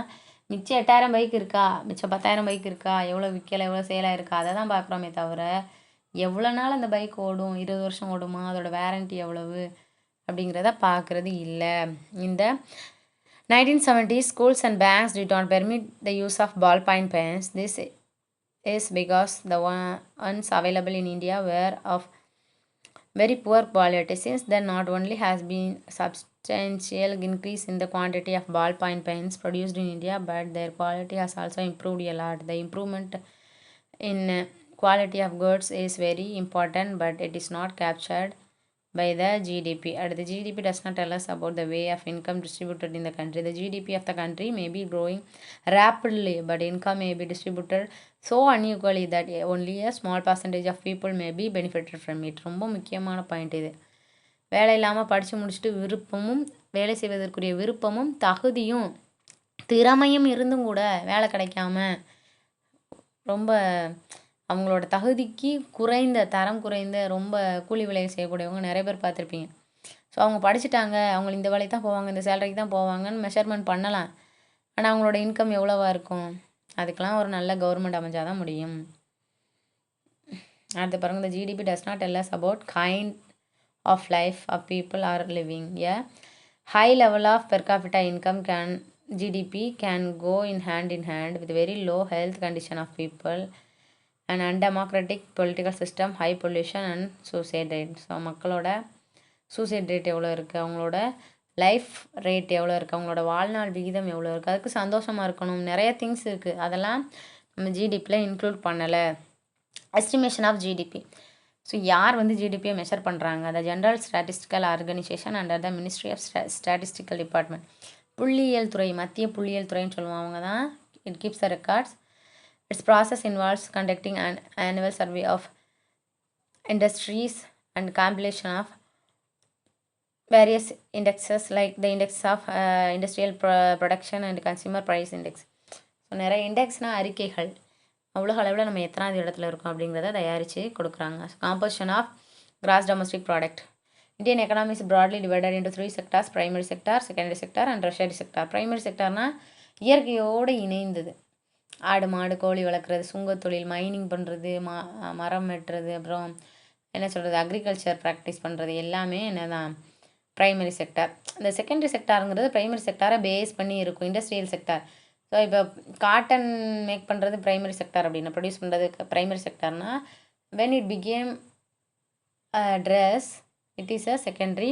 மிச்சம் 8000 பைக் இருக்கா, மிச்சம் 10,000 பைக் இருக்கா, எவ்வளோ விற்கலை, எவ்வளோ சேலாக இருக்கா, அதை தான் பார்க்குறோமே தவிர எவ்வளோ நாள் அந்த பைக் ஓடும், 20 வருஷம் ஓடுமா, அதோட வேரண்டி எவ்வளவு அப்படிங்கிறத பார்க்குறது இல்லை. இந்த 1970s, schools and banks did not permit the use of ballpoint pens. This is because the ones available in India were of very poor quality. Since then, not only has been substantial increase in the quantity of ballpoint pens produced in India, but their quality has also improved a lot. The improvement in quality of goods is very important, but it is not captured by the GDP. And the GDP does not tell us about the way of income distributed in the country. The GDP of the country may be growing rapidly, but income may be distributed so unequally that only a small percentage of people may be benefited from it. ரொம்ப முக்கியமான point இது. வேலை இல்லாமல் படித்து முடிச்சுட்டு வேலை செய்வதற்குரிய விருப்பமும் தகுதியும் திறமையும் இருந்தும் கூட வேலை கிடைக்காம ரொம்ப அவங்களோட தகுதிக்கு தரம் குறைந்த ரொம்ப கூலி வேலை செய்யக்கூடியவங்க நிறைய பேர் பார்த்துருப்பீங்க. ஸோ அவங்க படிச்சுட்டாங்க, அவங்க இந்த வேலைக்கு தான் போவாங்க, இந்த சேலரிக்கு தான் போவாங்கன்னு மெஷர்மெண்ட் பண்ணலாம். ஆனால் அவங்களோட இன்கம் எவ்வளோவா இருக்கும், அதுக்கெலாம் ஒரு நல்ல கவர்மெண்ட் அமைஞ்சால் தான் முடியும். அடுத்து பாருங்க, இந்த GDP does not tell us about kind of life of people are living. A high level of per capita income GDP can go in hand with very low health condition of people, an undemocratic political system, high pollution and suicide rate. So மக்களோட suicide rate எவ்வளோ இருக்குது, அவங்களோட life rate எவ்வளோ இருக்குது, அவங்களோட வாழ்நாள் விகிதம் எவ்வளோ இருக்குது, அதுக்கு சந்தோஷமாக இருக்கணும், நிறைய திங்ஸ் இருக்குது, அதெல்லாம் நம்ம ஜிடிபியில் இன்க்ளூட் பண்ணலை. Estimation of GDP. ஸோ யார் ஜிடிபியை மெஷர் பண்ணுறாங்க? The general statistical organisation under the ministry of statistical department. புள்ளியியல் துறை, மத்திய புள்ளியியல் துறைன்னு சொல்லுவோம், அவங்க தான் it keeps the records. Its process involves conducting an annual survey of industries and compilation of various indexes like the index of industrial production and consumer price index. So நிறைய இண்டெக்ஸ்னால் அறிக்கைகள், உலக அளவில் நம்ம எத்தனாவது இடத்துல இருக்கோம் அப்படிங்கிறத தயாரித்து கொடுக்குறாங்க. Composition of gross domestic product. Indian economy is broadly divided into 3 sectors: primary sector, secondary sector and tertiary sector. Primary sectorனா இயற்கையோடு இணைந்தது. ஆடு மாடு கோழி வளர்க்குறது, சுங்கத்தொழில், மைனிங் பண்ணுறது, மரம் வெட்டுறது, அப்புறம் என்ன சொல்கிறது, அக்ரிகல்ச்சர் ப்ராக்டிஸ் பண்ணுறது, எல்லாமே என்னதான் ப்ரைமரி செக்டார். இந்த செகண்டரி செக்டாருங்கிறது ப்ரைமரி செக்டாரை பேஸ் பண்ணி இருக்கும், இண்டஸ்ட்ரியல் செக்டார். ஸோ இப்போ காட்டன் மேக் பண்ணுறது ப்ரைமரி செக்டார் அப்படின்னா, ப்ரொடியூஸ் பண்ணுறது ப்ரைமரி செக்டார்னா, when it become dress it is a secondary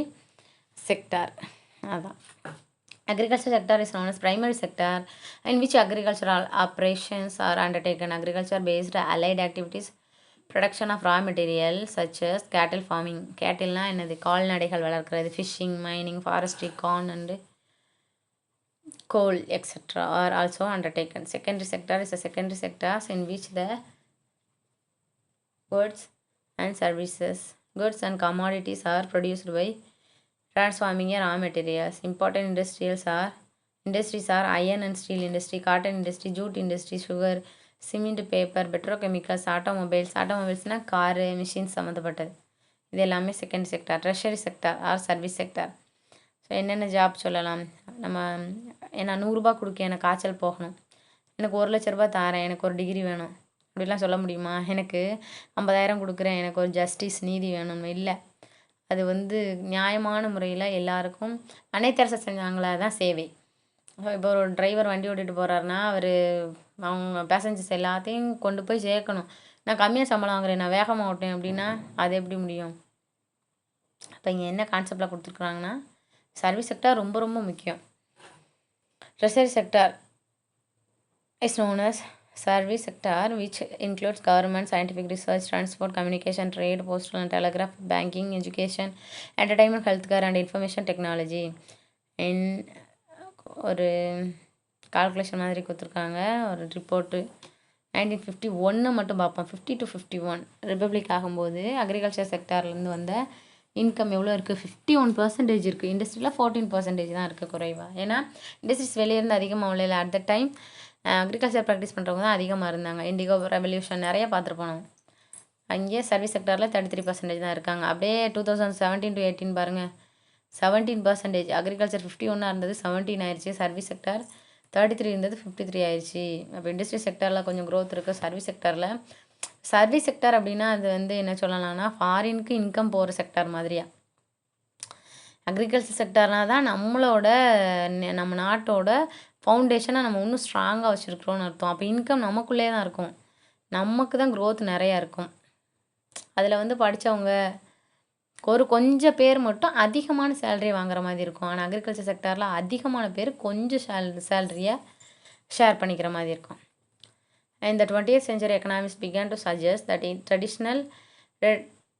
sector. அதான் agriculture sector is known as primary sector, in which agricultural operations are undertaken. Agriculture based allied activities, production of raw material such as cattle farming. கேட்டில்னா என்னது, கால்நடைகள் வளர்க்கிறது, fishing, mining, forestry, corn and coal etc. are also undertaken. Secondary sector is a secondary sectors in which the goods and services, goods and commodities are produced by transforming a raw materials. Important industries are iron and steel industry, cotton industry, jute industry, sugar, cement, paper, petrochemicals, automobiles. automobilesனா car, machines சம்மந்தப்பட்டது. இது எல்லாமே second sector. Tertiary sector or service sector. So என்னென்ன job சொல்லலாம், நம்ம நான் 100 ரூபா கொடுக்க எனக்கு காய்ச்சல் போகணும், எனக்கு 1 லட்ச ரூபா தாரேன், எனக்கு ஒரு டிகிரி வேணும் அப்படிலாம் சொல்ல முடியுமா? எனக்கு 50,000 கொடுக்குறேன், எனக்கு ஒரு ஜஸ்டிஸ் நீதி வேணும், இல்லை. அது நியாயமான முறையில் எல்லாருக்கும் அனைத்தரசு செஞ்சாங்களா தான் சேவை. இப்போ ஒரு டிரைவர் வண்டி ஓட்டிகிட்டு போகிறாருன்னா, அவங்க பேசஞ்சர்ஸ் எல்லாத்தையும் கொண்டு போய் சேர்க்கணும். நான் கம்மியாக சம்பளம் வாங்குறேன், நான் வேகமாக ஓட்டேன் அப்படின்னா அது எப்படி முடியும்? இப்போ இங்கே என்ன கான்செப்டில் கொடுத்துருக்குறாங்கன்னா, சர்வீஸ் செக்டார் ரொம்ப ரொம்ப முக்கியம். Treasury sector is known as service sector, which includes government, scientific research, transport, communication, trade, postal and telegraph, banking, education, entertainment, healthcare and information technology. ஒரு கால்குலேஷன் மாதிரி கொடுத்துருக்காங்க, ஒரு ரிப்போர்ட்டு. 1951 மட்டும் பார்ப்போம். 50 to 51 ரிப்பப்ளிக் ஆகும்போது அக்ரிகல்ச்சர் செக்டார்லேருந்து வந்த இன்கம் எவ்வளோ இருக்குது? 51% இருக்குது. இண்டஸ்ட்ரியில் 14% தான் இருக்குது குறைவாக. ஏன்னா இண்டஸ்ட்ரீஸ் வெளியேருந்து அதிகமாக இல்லை. At the time agriculture practice பண்ணுறவங்க தான் அதிகமாக இருந்தாங்க. இண்டிகோ ரெவல்யூஷன் நிறைய பார்த்துருப்போம். அங்கேயே சர்வீஸ் செக்டாரில் 33% தான் இருக்காங்க. அப்படியே 2017 to 18 பாருங்கள், 17%. அக்ரிகல்ச்சர் 51 இருந்தது, 17 ஆயிடுச்சு. சர்வீஸ் செக்டார் 33 இருந்தது 53 ஆயிடுச்சு. அப்போ இண்டஸ்ட்ரி செக்டரில் கொஞ்சம் க்ரோத் இருக்குது. சர்வீஸ் செக்டர் அப்படின்னா அது வந்து என்ன சொல்லலாம்னா ஃபாரினுக்கு இன்கம் போகிற செக்டர் மாதிரியா. அக்ரிகல்ச்சர் செக்டர்னால் தான் நம்ம நாட்டோட ஃபவுண்டேஷனை நம்ம இன்னும் ஸ்ட்ராங்காக வச்சுருக்குறோன்னு அர்த்தம். அப்போ இன்கம் நமக்குள்ளே தான் இருக்கும், நமக்கு தான் க்ரோத் நிறையா இருக்கும். அதில் வந்து படித்தவங்க கொஞ்சம் பேர் மட்டும் அதிகமான சேலரி வாங்குற மாதிரி இருக்கும். ஆனால் அக்ரிகல்ச்சர் செக்டரில் அதிகமான பேர் கொஞ்சம் சேலரியை ஷேர் பண்ணிக்கிற மாதிரி இருக்கும். In the 20th century, economists began to suggest that in traditional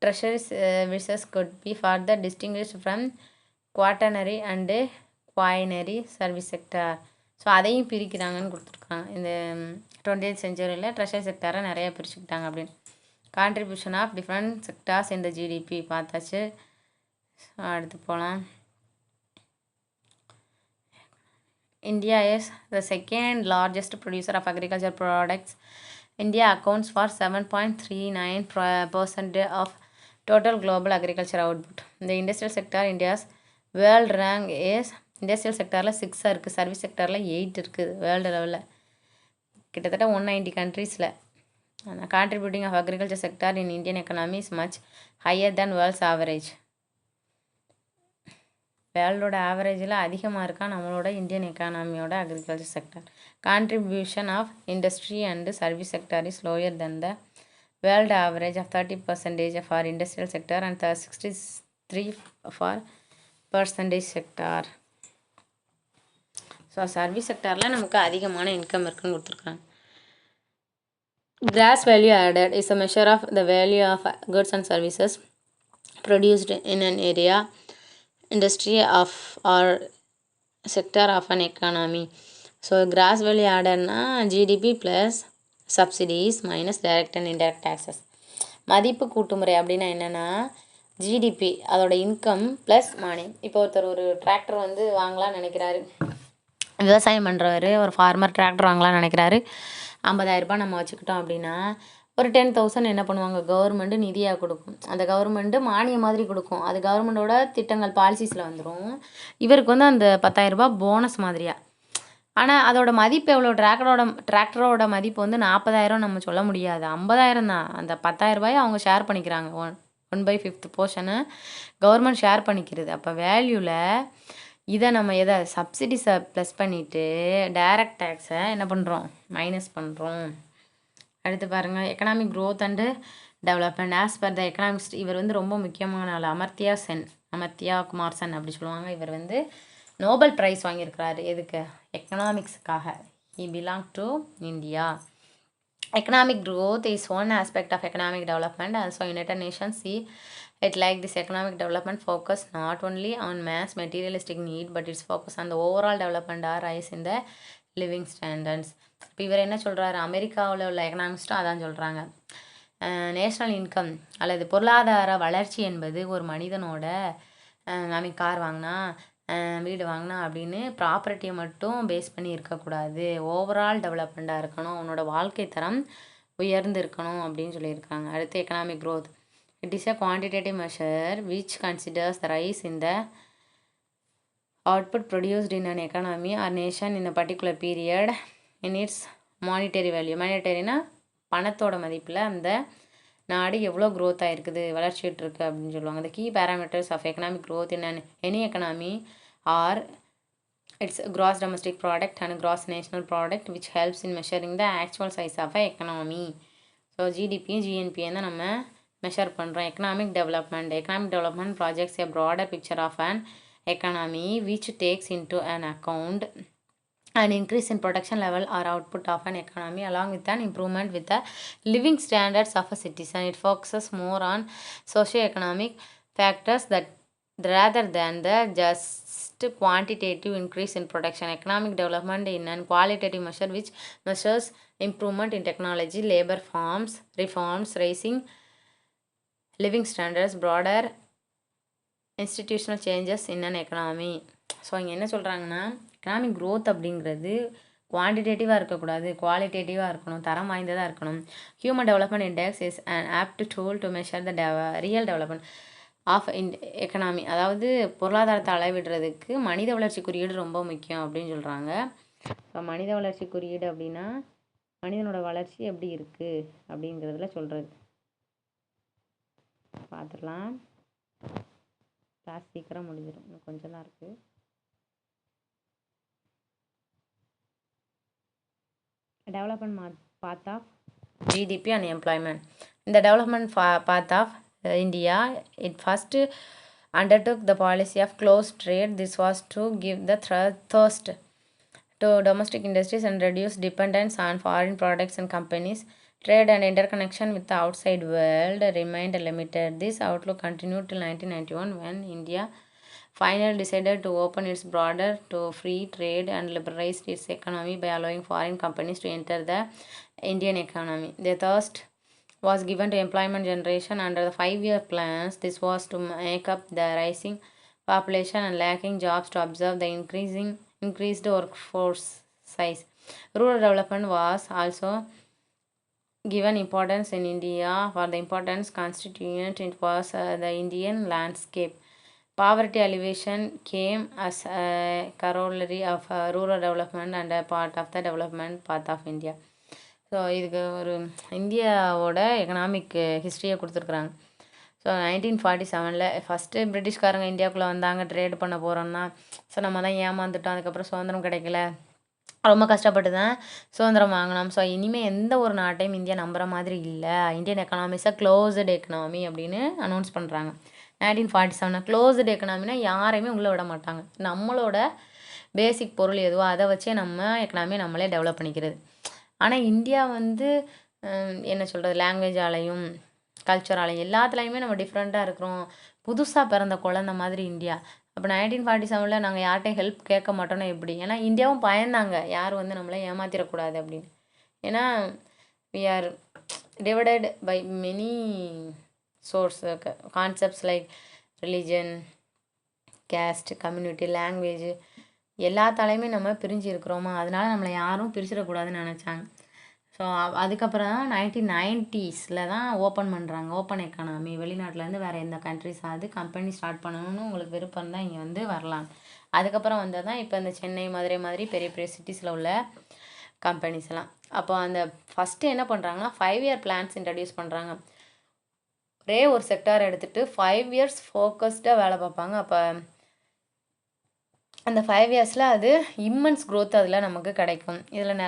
treasury services could be further distinguished from quaternary and quinary service sector. So அதையும் பிரிக்கிறாங்கன்னு கொடுத்துருக்காங்க. இந்த 20th செஞ்சுரியில் ட்ரெஷரி செக்டரை நிறைய பிரிச்சுக்கிட்டாங்க அப்படின்னு. கான்ட்ரிபியூஷன் ஆஃப் டிஃப்ரெண்ட் செக்டார்ஸ் இந்த GDP பார்த்தாச்சு. அடுத்து போகலாம். India is the second largest producer of agricultural products. India accounts for 7.39% of total global agriculture output. The industrial sector, India's world rank is industrial sectorல 6 இருக்குது, service செக்டரில் 8 இருக்குது world லெவலில். கிட்டத்தட்ட 190 கண்ட்ரீஸில். Contributing of agriculture sector in Indian economy is much higher than world's average. வேர்ல்டோட ஆவரேஜில் அதிகமாக இருக்கா நம்மளோட Indian எக்கானமியோட agriculture sector. Contribution of industry and service sector is lower than the world average of 30% for industrial sector and 63 for percentage sector. So service செக்டாரில் நமக்கு அதிகமான income இருக்குன்னு கொடுத்துருக்காங்க. Gross value added is a measure of the value of goods and services produced in an area, industry of or sector of an economy. So gross value added na GDP plus subsidies minus direct and indirect taxes. மதிப்பு கூட்டுமுறை அப்படின்னா என்னென்னா GDP அதோட income plus மானியம். இப்போ ஒருத்தர் ஒரு tractor வந்து வாங்கலாம்னு நினைக்கிறாரு, விவசாயம் பண்ணுறவர் ஒரு ஃபார்மர் டிராக்டர் வாங்கலாம்னு நினைக்கிறாரு. 50,000 ரூபாய் நம்ம வச்சுக்கிட்டோம் அப்படின்னா ஒரு 10,000 என்ன பண்ணுவாங்க, கவர்மெண்ட்டு நிதியாக கொடுக்கும். அந்த கவர்மெண்ட்டு மானியம் மாதிரி கொடுக்கும். அது கவர்மெண்ட்டோட திட்டங்கள் பாலிசிஸில் வந்துடும். இவருக்கு வந்து அந்த 10,000 ரூபாய் போனஸ் மாதிரியா. ஆனால் அதோட மதிப்பு எவ்வளோ, டிராக்டரோட மதிப்பு வந்து 40,000 நம்ம சொல்ல முடியாது, 50,000 தான். அந்த 10,000 ரூபாயை அவங்க ஷேர் பண்ணிக்கிறாங்க. 1/5 போர்ஷனை கவர்மெண்ட் ஷேர் பண்ணிக்கிறது. அப்போ வேல்யூவில் இதை நம்ம எதை சப்சிடிஸை ப்ளஸ் பண்ணிவிட்டு டைரக்ட் டேக்ஸை என்ன பண்ணுறோம், மைனஸ் பண்ணுறோம். அடுத்து பாருங்கள், economic growth and development as per the economics. இவர் வந்து ரொம்ப முக்கியமான ஆள், அமர்த்தியா குமார் சென் அப்படி சொல்லுவாங்க. இவர் வந்து நோபல் ப்ரைஸ் வாங்கியிருக்கிறாரு. எதுக்கு, எக்கனாமிக்ஸுக்காக. He belong to India. Economic growth is one aspect of economic development. Also, United Nations see it like this economic development focus not only on mass materialistic need, but its focus on the overall development or rise in the living standards. இப்போ இவர் என்ன சொல்கிறாரு, அமெரிக்காவில் உள்ள எக்கனாமிஸ்ட்டும் அதான் சொல்கிறாங்க. National income அல்லது பொருளாதார வளர்ச்சி என்பது ஒரு மனிதனோட கார் வாங்கினா வீடு வாங்கினா அப்படின்னு ப்ராப்பர்ட்டியை மட்டும் பேஸ் பண்ணி இருக்கக்கூடாது, ஓவரால் டெவலப்மெண்ட்டாக இருக்கணும், அவனோட வாழ்க்கை தரம் உயர்ந்து இருக்கணும் அப்படின்னு சொல்லியிருக்காங்க. அடுத்து economic growth, it is a quantitative measure which considers the rise in the output produced in an economy or nation in a particular period in its monetary value. மானிட்டரினா பணத்தோட மதிப்பில் அந்த நாடு எவ்வளோ க்ரோத் ஆகிருக்குது, வளர்ச்சிட்டு இருக்குது அப்படின்னு சொல்லுவாங்க. The key parameters of economic growth in any economy are its gross domestic product and gross national product which helps in measuring the actual size of a economy. So GDP ஜிஎன்பியை தான் நம்ம measure பண்ணுறோம். Economic development projects a broader picture of an economy which takes into an account an increase in production level or output of an economy along with an improvement with the living standards of a citizen. It focuses more on socio-economic factors that rather than the just quantitative increase in production. Economic development in an qualitative measure which measures improvement in technology, labor forms, reforms, raising living standards, broader institutional changes in an economy. So இங்கே என்ன சொல்கிறாங்கன்னா, economic growth அப்படிங்கிறது குவான்டிடேட்டிவாக இருக்கக்கூடாது, குவாலிட்டேட்டிவாக இருக்கணும், தரம் வாய்ந்ததாக இருக்கணும். Human development index is an apt tool to measure the real development of economy. அதாவது பொருளாதாரத்தை அளவிடுறதுக்கு மனித வளர்ச்சி குறியீடு ரொம்ப முக்கியம் அப்படின்னு சொல்கிறாங்க. இப்போ மனித வளர்ச்சி குறியீடு அப்படின்னா மனிதனோட வளர்ச்சி எப்படி இருக்குது அப்படிங்கிறதுல சொல்கிறது. பார்த்துடலாம். கிளாஸ் சீக்கிரம் முடிஞ்சிடும், இன்னும் கொஞ்சம் தான் இருக்குது. Development path of GDP and employment. In the development path of India, it first undertook the policy of closed trade. This was to give the thrust to domestic industries and reduce dependence on foreign products and companies. Trade and interconnection with the outside world remained limited. This outlook continued till 1991 when India finally decided to open its border to free trade and liberalized its economy by allowing foreign companies to enter the Indian economy. The thrust was given to employment generation under the 5-year plans. This was to make up the rising population and lacking jobs to absorb the increased workforce size. Rural development was also given importance in India. For the importance constituent, it was the Indian landscape. Poverty alleviation came as a corollary of rural development and a part of the development path of India. So இதுக்கு ஒரு இந்தியாவோட economic ஹிஸ்ட்ரியை கொடுத்துருக்குறாங்க. So 1947 first பிரிட்டிஷ்காரங்க இந்தியாவுக்குள்ளே வந்தாங்க, trade பண்ண போகிறோன்னா. So நம்ம தான் ஏமாந்துட்டோம், அதுக்கப்புறம் சுதந்திரம் கிடைக்கல, ரொம்ப கஷ்டப்பட்டு தான் சுதந்திரம் வாங்கினோம். ஸோ இனிமேல் எந்த ஒரு நாட்டையும் இந்தியா நம்புகிற மாதிரி இல்லை, இந்தியன் எக்கனாமிஸை க்ளோஸ்டு எக்கனாமி அப்படின்னு அனௌன்ஸ் பண்ணுறாங்க. 1947 க்ளோஸ்டு எக்கனாமினா யாரையுமே உள்ளே விட மாட்டாங்க. நம்மளோட பேசிக் பொருள் எதுவோ அதை வச்சே நம்ம எக்கனாமியை நம்மளே டெவலப் பண்ணிக்கிறது. ஆனால் இந்தியா வந்து என்ன சொல்கிறது, லாங்குவேஜாலையும் கல்ச்சராலையும் எல்லாத்துலேயுமே நம்ம டிஃப்ரெண்ட்டாக இருக்கிறோம். புதுசாக பிறந்த குழந்த மாதிரி இந்தியா. அப்போ 1947 நாங்கள் யார்கிட்டையும் ஹெல்ப் கேட்க மாட்டோன்னா எப்படி? ஏன்னா இந்தியாவும் பயந்தாங்க, யார் வந்து நம்மளை ஏமாத்திடக்கூடாது அப்படின்னு. ஏன்னா we are divided by many source concepts like religion, caste, community, language எல்லாத்தாலையுமே நம்ம பிரிஞ்சு இருக்கிறோமா, அதனால நம்மளை யாரும் பிரிச்சிடக்கூடாதுன்னு நினச்சாங்க. ஸோ அதுக்கப்புறம் தான் 1990s தான் ஓப்பன் பண்ணுறாங்க, ஓப்பன் எக்கானமி. வெளிநாட்டிலேருந்து வேறு எந்த கண்ட்ரிஸாவது கம்பெனி ஸ்டார்ட் பண்ணணும்னு உங்களுக்கு விருப்பம் தான் இங்கே வந்து வரலாம். அதுக்கப்புறம் வந்தால் தான் இப்போ இந்த சென்னை, மதுரை மாதிரி பெரிய பெரிய சிட்டிஸில் உள்ள கம்பெனிஸ் எல்லாம். அப்போ அந்த ஃபஸ்ட்டு என்ன பண்ணுறாங்கன்னா 5-year பிளான்ஸ் இன்ட்ரடியூஸ் பண்ணுறாங்க. ஒரே ஒரு செக்டார் எடுத்துகிட்டு 5 years ஃபோக்கஸ்டாக வேலை பார்ப்பாங்க. அப்போ அந்த 5 yearsல அது இம்மன்ஸ் க்ரோத் அதில் நமக்கு கிடைக்கும். இதில்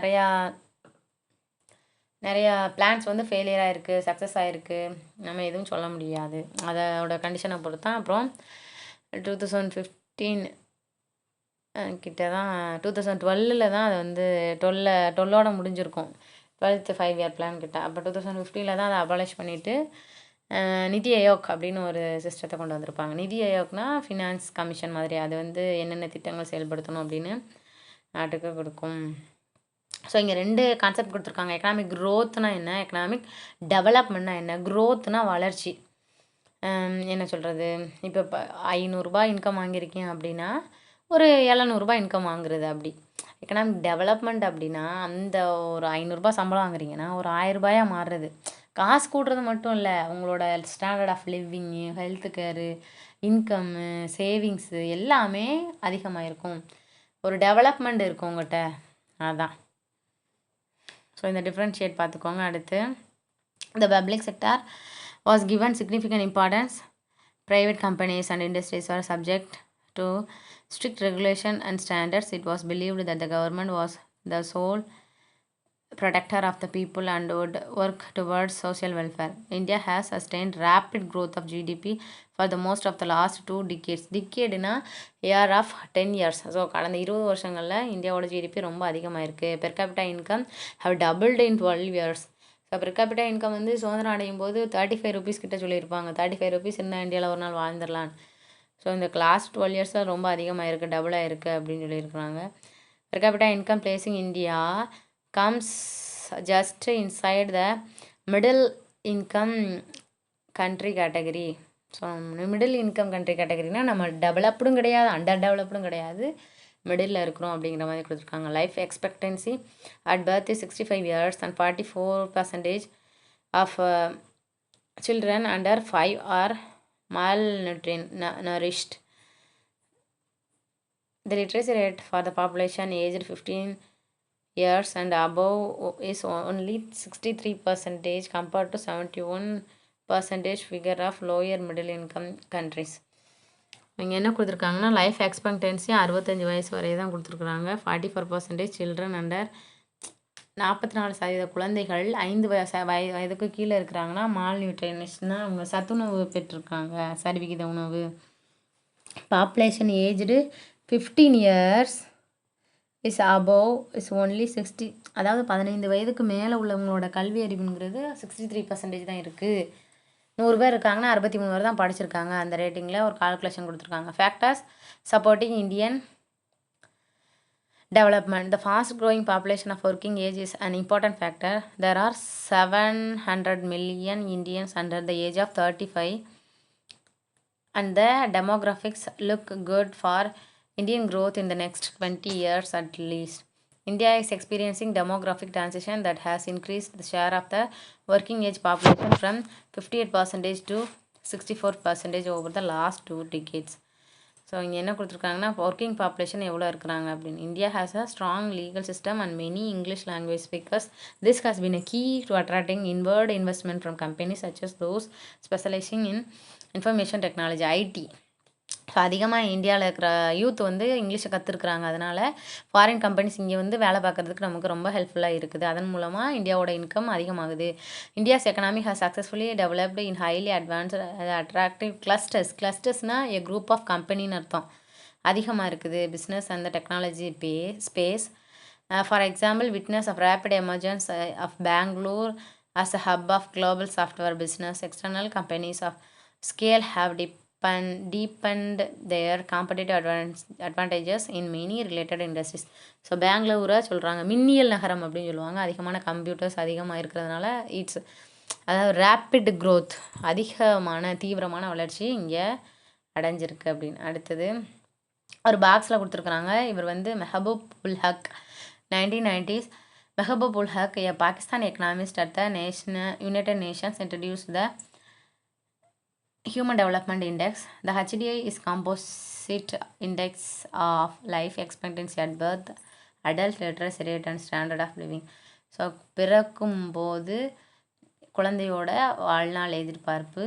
நிறையா பிளான்ஸ் வந்து ஃபெயிலியர் ஆகிருக்கு, சக்ஸஸ் ஆகிருக்கு, நம்ம எதுவும் சொல்ல முடியாது, அதோட கண்டிஷனை பொறுத்து தான். அப்புறம் 2015 கிட்ட தான் 2012 தான் அது வந்து 12ஓட முடிஞ்சிருக்கும், 12th 5-year பிளான் கிட்ட. அப்போ 2015 தான் அதை அபாலிஷ் பண்ணிவிட்டு நிதி ஆயோக் அப்படின்னு ஒரு சிஸ்டத்தை கொண்டு வந்திருப்பாங்க. நிதி ஆயோக்னா ஃபினான்ஸ் கமிஷன் மாதிரி, அது வந்து என்னென்ன திட்டங்கள் செயல்படுத்தணும் அப்படின்னு நாட்டுக்கு கொடுக்கும். ஸோ இங்கே 2 கான்செப்ட் கொடுத்துருக்காங்க. எக்கனாமிக் க்ரோத்னா என்ன, எக்கனாமிக் டெவலப்மெண்ட்னா என்ன. க்ரோத்னா வளர்ச்சி, என்ன சொல்கிறது, இப்போ 500 இன்கம் வாங்கியிருக்கேன் அப்படின்னா ஒரு 700 இன்கம் வாங்குறது அப்படி. எக்கனாமிக் டெவலப்மெண்ட் அப்படின்னா அந்த ஒரு 500 சம்பளம் வாங்குறீங்கன்னா ஒரு 1000 மாறுறது. காசு கூட்டுறது மட்டும் இல்லை, உங்களோட standard of living, health care, income, savings எல்லாமே அதிகமாக இருக்கும், ஒரு டெவலப்மெண்ட் இருக்கும் உங்கள்கிட்ட, அதுதான். ஸோ இந்த டிஃப்ரென்ஷியேட் பார்த்துக்கோங்க. அடுத்து the public sector was given significant importance. Private companies and industries were subject to strict regulation and standards. It was believed that the government was the sole protector of the people and would work towards social welfare. India has sustained rapid growth of GDP for the most of the last 2 decades. டிகேடுனா year of 10 years. So கடந்த 20 வருஷங்களில் இந்தியாவோட GDP ரொம்ப அதிகமாக இருக்குது. Per capita income have doubled in 12 years. So per capita income வந்து சுதந்திரம் அடையும் போது 35 rupees கிட்ட சொல்லியிருப்பாங்க. 35 rupees இருந்தால் இந்தியாவில் ஒரு நாள் வாழ்ந்துடலாம். ஸோ இந்த லாஸ்ட் 12 yearsல ரொம்ப அதிகமாக இருக்குது, டபுளாக இருக்குது அப்படின்னு சொல்லியிருக்கிறாங்க. Per capita income placing India comes just inside the middle income country category. So middle income country கேட்டகரினா நம்ம டெவலப்டும் கிடையாது, அண்டர் டெவலப்டும் கிடையாது, மிடில் இருக்கிறோம் அப்படிங்கிற மாதிரி கொடுத்துருக்காங்க. Life expectancy at birth is 65 years and 44% of children under 5 are malnourished. The literacy rate for the population aged 15 years and above is only 63% compared to 71% figure of lower middle income countries. இங்கே என்ன கொடுத்துருக்காங்கன்னா life expectancy 65 வயசு வரை தான் கொடுத்துருக்குறாங்க. 44% children under 44% குழந்தைகள் 5 வயதுக்கு கீழே இருக்கிறாங்கன்னா மால் நியூட்ரிஷன்னா அவங்க சத்துணவு பெற்றிருக்காங்க, சரிவிகித உணவு. Population aged 15 years is above is only 60, அதாவது 15 வயதுக்கு மேலே உள்ளவங்களோட கல்வி அறிவுங்கிறது 63% தான் இருக்குது. 100 பேர் இருக்காங்கன்னா 63 பேர் தான் படிச்சிருக்காங்க. அந்த ரேட்டிங்கில் ஒரு கால்குலேஷன் கொடுத்துருக்காங்க. Factors supporting Indian development. The fast growing population of working age is an important factor. There are 700 million Indians under the age of 35 and the demographics look good for Indian growth in the next 20 years at least. India is experiencing demographic transition that has increased the share of the working age population from 58% to 64% over the last 2 decades. So இங்கே என்ன கொடுத்துருக்காங்கன்னா working population எவ்வளோ இருக்கிறாங்க அப்படின்னு. India has a strong legal system and many English language speakers. This has been a key to attracting inward investment from companies such as those specialising in information technology, IT. So அதிகமாக இந்தியாவில் இருக்கிற youth வந்து இங்கிலீஷை கற்றுருக்குறாங்க. அதனால் foreign companies இங்கே வந்து வேலை பார்க்குறதுக்கு நமக்கு ரொம்ப ஹெல்ப்ஃபுல்லாக இருக்குது. அதன் மூலமாக இந்தியாவோட இன்கம் அதிகமாகுது. India's economy has successfully developed in highly advanced attractive clusters a group of கம்பெனின்னு அர்த்தம். அதிகமாக இருக்குது business and technology space. For example witness of rapid emergence of Bangalore as a hub of global software business. External companies of scale have deepened their competitive advantages in many related industries. So பெங்களூரை சொல்கிறாங்க மின்னியல் நகரம் அப்படின்னு சொல்லுவாங்க. அதிகமான computers அதிகமாக இருக்கிறதுனால அதாவது ரேப்பிட் க்ரோத், அதிகமான தீவிரமான வளர்ச்சி இங்கே அடைஞ்சிருக்கு அப்படின்னு. அடுத்தது ஒரு பாக்ஸில் கொடுத்துருக்குறாங்க. இவர் வந்து Mahbub ul Haq 1990s. Mahbub ul Haq a Pakistani economist at the United Nations introduced the Human Development Index. The HDI is composite index of life expectancy at birth, adult literacy rate and standard of living. So பிறக்கும்போது குழந்தையோட வாழ்நாள் எதிர்பார்ப்பு,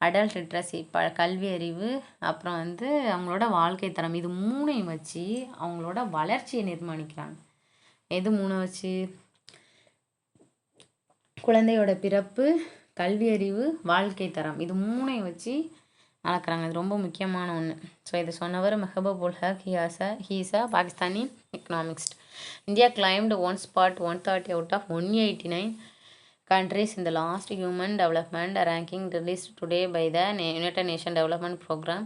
adult literacy கல்வி அறிவு, அப்புறம் வந்து அவங்களோட வாழ்க்கை தரம், இது மூணையும் வச்சு அவங்களோட வளர்ச்சியை நிர்மாணிக்கிறாங்க. எது மூணை வச்சு? குழந்தையோட பிறப்பு, கல்வி அறிவு, வாழ்க்கை தரம், இது மூணையும் வச்சு அளக்குறாங்க. இது ரொம்ப முக்கியமான ஒன்று. ஸோ இதை சொன்னவர் Mahbub ul Haq. He is a Pakistani economist. India claimed 1 spot 130 out of 189 countries in the last human development ranking released today by the United Nations Development Program.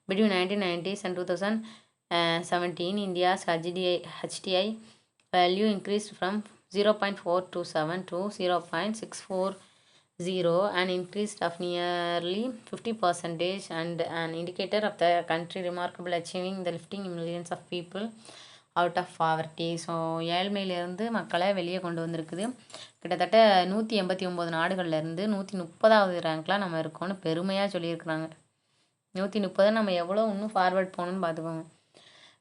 Between 1990s and 2017, India's HDI value increased from 0.427 to 0.640, an increase of nearly 50% and an indicator of the country remarkable achieving the lifting millions of people out of poverty. So ஏழ்மையிலேருந்து மக்களை வெளியே கொண்டு வந்திருக்குது. கிட்டத்தட்ட 189 நாடுகள்லேருந்து 130வது ரேங்க்லாம் நம்ம இருக்கோம்னு பெருமையாக சொல்லியிருக்கிறாங்க. 130 நம்ம எவ்வளோ இன்னும் ஃபார்வர்ட் போகணுன்னு பார்த்துக்கோங்க.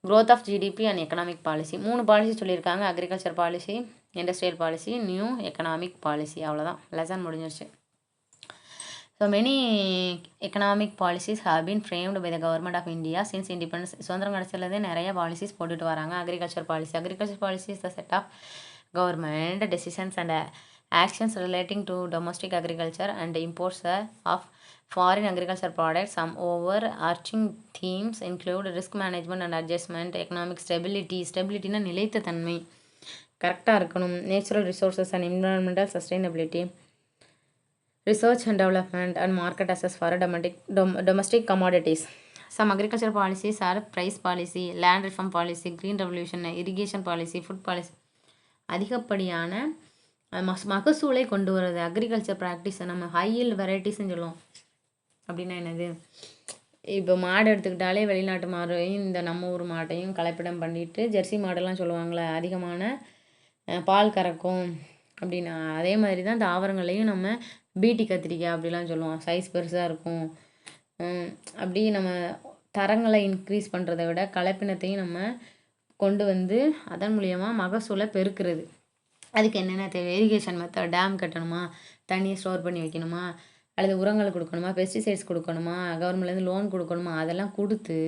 growth of GDP and economic policy. 3 policy சொல்லியிருக்காங்க. Agriculture policy, industrial policy, new economic policy. அவ்வளோதான், லெசன் முடிஞ்சிருச்சு. So many economic policies have been framed by the government of India since independence. சுதந்திரம் கிடச்சிலேருந்தே நிறைய பாலிசிஸ் போட்டுட்டு வராங்க. Agriculture policy is the set of government decisions and actions relating to domestic agriculture and imports of foreign agriculture products. Some overarching themes include risk management and adjustment, economic stabilityனா நிலைத்த தன்மை, கரெக்டாக இருக்கணும், natural resources and environmental sustainability, research and development and market access for domestic commodities. Some agriculture policies are price policy, land reform policy, green revolution, irrigation policy, food policy. அதிகப்படியான மகசூலை கொண்டு வர்றது agriculture ப்ராக்டிஸை நம்ம ஹையில் வெரைட்டிஸ்ன்னு சொல்லுவோம். அப்படின்னா என்னது? இப்போ மாடு எடுத்துக்கிட்டாலே வெளிநாட்டு மாடையும் இந்த நம்ம ஊர் மாட்டையும் கலப்பிடம் பண்ணிட்டு ஜெர்சி மாடெல்லாம் சொல்லுவாங்களே, அதிகமான பால் கறக்கும் அப்படின்னா, அதே மாதிரி தான் தாவரங்களையும் நம்ம பீட்டி கத்திரிக்காய் அப்படிலாம் சொல்லுவோம். சைஸ் பெருசாக இருக்கும். அப்படி நம்ம தரங்களை இன்க்ரீஸ் பண்ணுறதை விட கலப்பினத்தையும் நம்ம கொண்டு வந்து அதன் மூலியமாக மகசூலை பெருக்கிறது. அதுக்கு என்னென்ன தேவை? இரிகேஷன் மெத்தட், டேம் கட்டணுமா, தண்ணியை ஸ்டோர் பண்ணி வைக்கணுமா, அல்லது உரங்கள் கொடுக்கணுமா, பெஸ்டிசைட்ஸ் கொடுக்கணுமா, கவர்மெண்ட்லேருந்து லோன் கொடுக்கணுமா, அதெல்லாம் கொடுத்து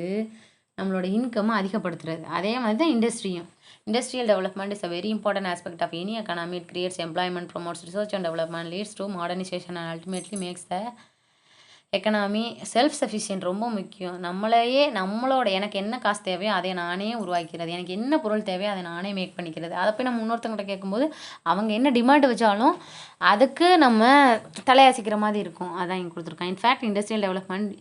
நம்மளோட இன்கம்மை அதிகப்படுத்துறது. அதே மாதிரி தான் இண்டஸ்ட்ரியும். Industrial development is a very important aspect of any economy. It creates employment, promotes research and development, leads to modernisation and ultimately makes the economy self sufficient. ரொம்ப முக்கியம். நம்மளோட எனக்கு என்ன காசு தேவையோ அதை நானே உருவாக்கிறது, எனக்கு என்ன பொருள் தேவையோ அதை நானே மேக் பண்ணிக்கிறது. அதை போய் நம்ம இன்னொருத்தவங்கிட்ட கேட்கும்போது அவங்க என்ன டிமாண்ட் வச்சாலும் அதுக்கு நம்ம தலையாசிக்கிற மாதிரி இருக்கும். அதான் இங்கே கொடுத்துருக்கேன். In fact industrial development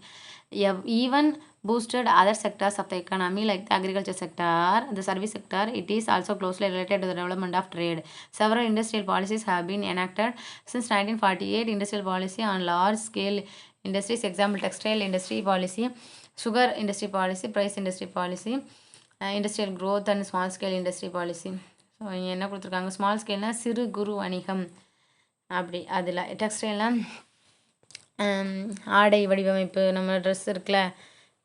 even boosted other sectors of the economy like the agriculture sector, the service sector. It is also closely related to the development of trade. Several industrial policies have been enacted since 1948. Industrial policy on large scale industries, example textile industry policy, sugar industry policy, price industry policy, industrial growth and small scale industry policy. So இங்கே என்ன கொடுத்துருக்காங்க? Small ஸ்கேல்னால் சிறு குறு வணிகம். அப்படி அதில் டெக்ஸ்டைல்னால் ஆடை வடிவமைப்பு, நம்ம ட்ரெஸ் இருக்குல்ல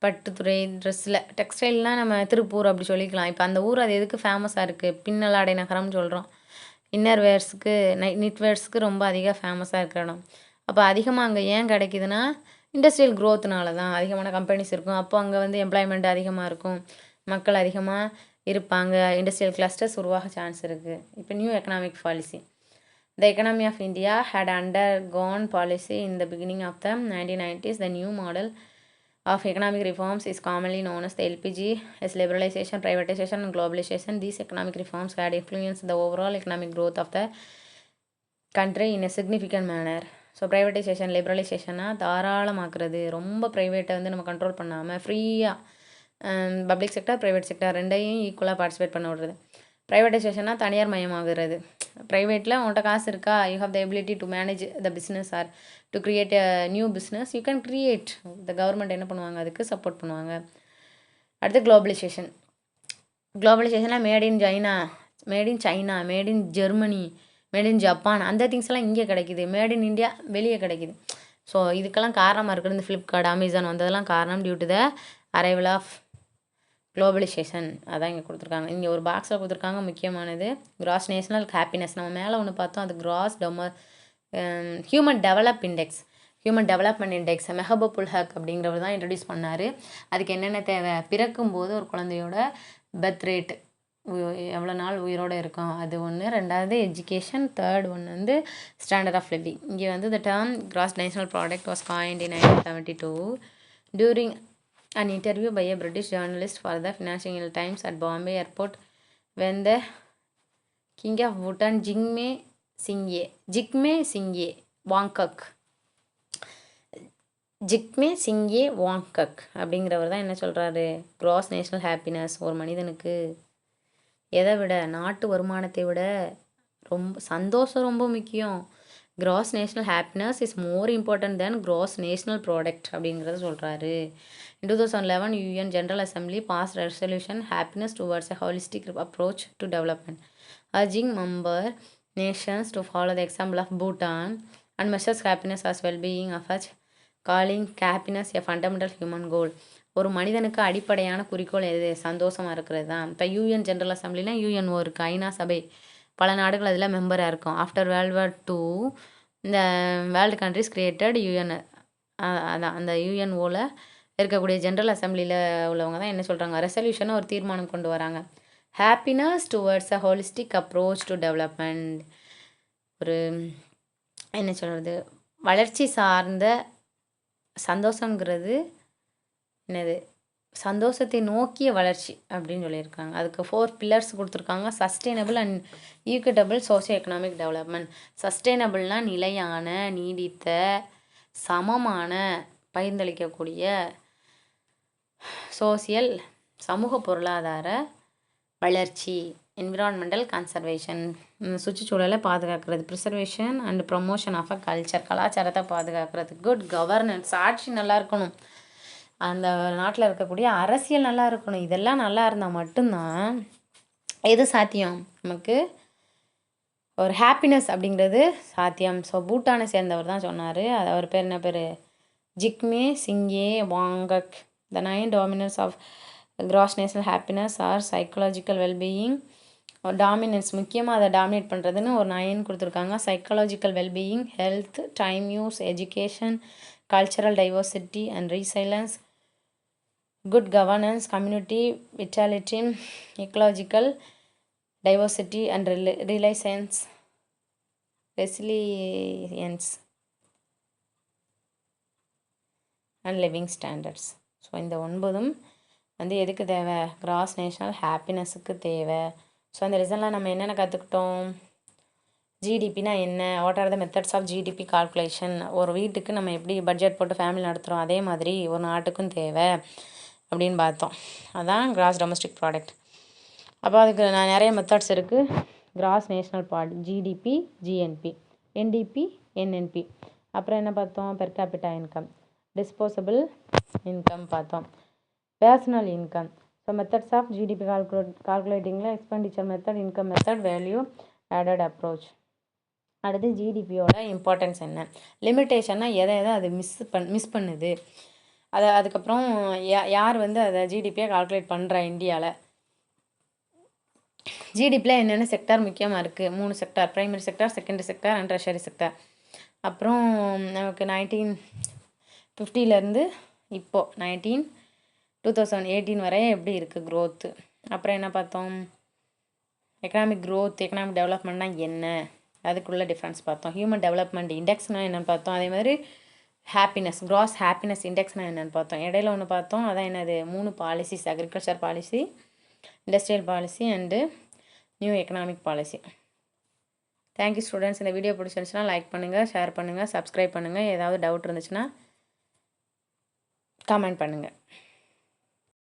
பட்டுத்துறை ட்ரெஸ்ஸில், டெக்ஸ்டைல்னால் நம்ம திருப்பூர் அப்படி சொல்லிக்கலாம். இப்போ அந்த ஊர் அது எதுக்கு ஃபேமஸாக இருக்குது? பின்னல் ஆடை நகரம்னு சொல்கிறோம். இன்னர் வேர்ஸுக்கு நிட்வேர்ஸுக்கு ரொம்ப அதிக ஃபேமஸாக இருக்கிற இடம். அப்போ அதிகமாக அங்கே ஏன் கிடைக்குதுன்னா இண்டஸ்ட்ரியல் க்ரோத்னால தான். அதிகமான கம்பெனிஸ் இருக்கும், அப்போ அங்கே வந்து எம்ப்ளாய்மெண்ட் அதிகமாக இருக்கும், மக்கள் அதிகமாக இருப்பாங்க, இண்டஸ்ட்ரியல் கிளஸ்டர்ஸ் உருவாக சான்ஸ் இருக்குது. இப்போ new economic policy. The economy of India had undergone policy in the beginning of the 1990s. The new model of economic reforms is commonly known as the LPG, as liberalization, privatization and globalization. These economic reforms had influenced the overall economic growth of the country in a significant manner. So privatisation, லிபரலைசேஷனாக தாராளமாக்குறது, ரொம்ப ப்ரைவேட்டை வந்து நம்ம control பண்ணாமல் ஃப்ரீயாக public sector private sector ரெண்டையும் ஈக்குவலாக பார்ட்டிசிபேட் பண்ண விடுறது. ப்ரைவேட்டைசேஷனாக தனியார் மயமாகிறது. ப்ரைவேட்டில் உன்கிட்ட காசு இருக்கா, you have the ability to manage the business or to create a new business, you can create. The government என்ன பண்ணுவாங்க? அதுக்கு சப்போர்ட் பண்ணுவாங்க. அடுத்து குளோபலைசேஷன். குளோபலைசேஷனாக made in China, made in Germany, made in Japan, அந்த திங்ஸ்லாம் இங்கே கிடைக்கிது. மேட் இன் இந்தியா வெளியே கிடைக்கிது. ஸோ இதுக்கெல்லாம் காரணமாக இருக்கிறது இந்த ஃப்ளிப்கார்ட், அமேசான் வந்ததெல்லாம் காரணம் due to the arrival of globalisation. அதான் இங்கே கொடுத்துருக்காங்க. இங்கே ஒரு பாக்ஸில் கொடுத்துருக்காங்க முக்கியமானது, கிராஸ் நேஷனல் ஹாப்பினஸ். நம்ம மேலே ஒன்று பார்த்தோம், அது gross human development index Mahbub ul Haq அப்படிங்கிறவர் தான் இன்ட்ரடியூஸ் பண்ணார். அதுக்கு என்னென்ன தேவை? பிறக்கும்போது ஒரு குழந்தையோட பர்த் ரேட் எவ்வளோ நாள் உயிரோடு இருக்கும் அது ஒன்று, ரெண்டாவது எஜுகேஷன், தேர்ட் ஒன்று வந்து ஸ்டாண்டர்ட் ஆஃப் லிவிங். இங்கே வந்து the term gross national product was coined in 1972 during an interview by a British journalist for the Financial Times at Bombay airport when the king of Bhutan Jigme Singye Wangkuk அப்படிங்கிறவர் தான் என்ன சொல்கிறாரு? Cross national happiness ஒரு மனிதனுக்கு எதை விட, நாட்டு வருமானத்தை விட சந்தோஷம் ரொம்ப முக்கியம். Cross national happiness is more important then cross national product அப்படிங்கிறத சொல்கிறாரு. In 2011, UN General Assembly passed a resolution, Happiness Towards a Holistic Approach to Development, urging member nations to follow the example of Bhutan and measure happiness as well-being efforts, calling happiness a fundamental human goal. ஒரு மனிதனுக்கு அடிப்படையான குறிக்கோள் எது? சந்தோஷமாக இருக்கிறது தான். இப்போ UN general அசம்பிளினா UNO இருக்குது, ஐநா சபை, பல நாடுகள் அதில் மெம்பராக இருக்கும். ஆஃப்டர் வேர்ல்டு வார் 2 இந்த வேர்ல்டு கண்ட்ரிஸ் கிரியேட்டட் யூஎன். அதான் அந்த யூஎன்ஓவில் இருக்கக்கூடிய ஜென்ரல் அசம்பிளியில் உள்ளவங்க தான் என்ன சொல்கிறாங்க? ரெசல்யூஷனை ஒரு தீர்மானம் கொண்டு வராங்க. Happiness towards a holistic approach to development. ஒரு என்ன சொல்கிறது, வளர்ச்சி சார்ந்த சந்தோஷங்கிறது என்னது? சந்தோஷத்தை நோக்கிய வளர்ச்சி அப்படின்னு சொல்லியிருக்காங்க. அதுக்கு 4 பில்லர்ஸ் கொடுத்துருக்காங்க. Sustainable and equitable socio economic development. சஸ்டெயினபிள்னால் நிலையான, நீடித்த, சமமான, பகிர்ந்தளிக்கக்கூடிய, சோசியல் சமூக பொருளாதார வளர்ச்சி. என்விரான்மெண்டல் கன்சர்வேஷன் சுற்றுச்சூழலை பாதுகாக்கிறது. Preservation and promotion of a culture கலாச்சாரத்தை பாதுகாக்கிறது. குட் கவர்னன்ஸ் ஆட்சி நல்லா இருக்கணும், அந்த நாட்டில் இருக்கக்கூடிய அரசியல் நல்லா இருக்கணும். இதெல்லாம் நல்லா இருந்தால் மட்டும்தான் எது சாத்தியம்? நமக்கு ஒரு ஹாப்பினஸ் அப்படிங்கிறது சாத்தியம். ஸோ பூட்டானை சேர்ந்தவர் தான் சொன்னார். அது அவர் பேர் என்ன பேர்? ஜிக்மே சிங்கே வாங்கக் The 9 dominants of gross national happiness are psychological well-being. Dominance முக்கியமாக அதை டாமினேட் பண்ணுறதுன்னு ஒரு 9 கொடுத்துருக்காங்க. Psychological wellbeing, health, time use, education, cultural diversity and resilience, good governance, community vitality, ecological diversity and resilience and living standards. So இந்த 9 வந்து எதுக்கு தேவை? Cross national ஹாப்பினஸுக்கு தேவை. ஸோ அந்த ரிசனில் நம்ம என்னென்ன கற்றுக்கிட்டோம்? ஜிடிபினா என்ன, what are the methods of GDP calculation, ஒரு வீட்டுக்கு நம்ம எப்படி பட்ஜெட் போட்டு ஃபேமிலி நடத்துகிறோம் அதே மாதிரி ஒரு நாட்டுக்கும் தேவை அப்படின்னு பார்த்தோம். அதான் கிராஸ் டொமஸ்டிக் ப்ராடக்ட். அப்போ அதுக்கு நிறைய மெத்தட்ஸ் இருக்குது. Gross national product, GDP, GNP, NDP, NNP. அப்புறம் என்ன பார்த்தோம்? Per capita income, disposable income பார்த்தோம், personal income. So methods of GDP கால்குலேட்டிங்கில் expenditure method, income method, value added approach. அடுத்து ஜிடிபியோட இம்பார்ட்டன்ஸ் என்ன, லிமிட்டேஷன்னா எதை அது மிஸ் பண்ணுது, அதுக்கப்புறம் யார் வந்து அதை ஜிடிபியை கால்குலேட் பண்ணுறா இந்தியாவில். ஜிடிபியில் என்னென்ன செக்டார் முக்கியமாக இருக்குது? 3 sector, primary sector, secondary sector and tertiary sector. அப்புறம் நமக்கு 1950 இப்போது 2018 வரை எப்படி இருக்குது க்ரோத்து. அப்புறம் என்ன பார்த்தோம்? எக்கனாமிக் க்ரோத், எக்கனாமிக் டெவலப்மெண்ட்னா என்ன, அதுக்குள்ள டிஃப்ரென்ஸ் பார்த்தோம். ஹியூமன் டெவலப்மெண்ட் இண்டெக்ஸ்னால் என்னென்னு பார்த்தோம். அதே மாதிரி ஹாப்பினஸ், கிராஸ் ஹாப்பினஸ் இண்டெக்ஸ்னால் என்னென்னு பார்த்தோம். இடையில ஒன்று பார்த்தோம், அதான் என்னது? 3 policies, agriculture policy, industrial policy and new economic policy. Thank you students. இந்த வீடியோ பிடிச்சிருந்துச்சுன்னா லைக் பண்ணுங்கள், ஷேர் பண்ணுங்கள், சப்ஸ்கிரைப் பண்ணுங்கள். ஏதாவது டவுட் இருந்துச்சுன்னா கமெண்ட் பண்ணுங்கள்.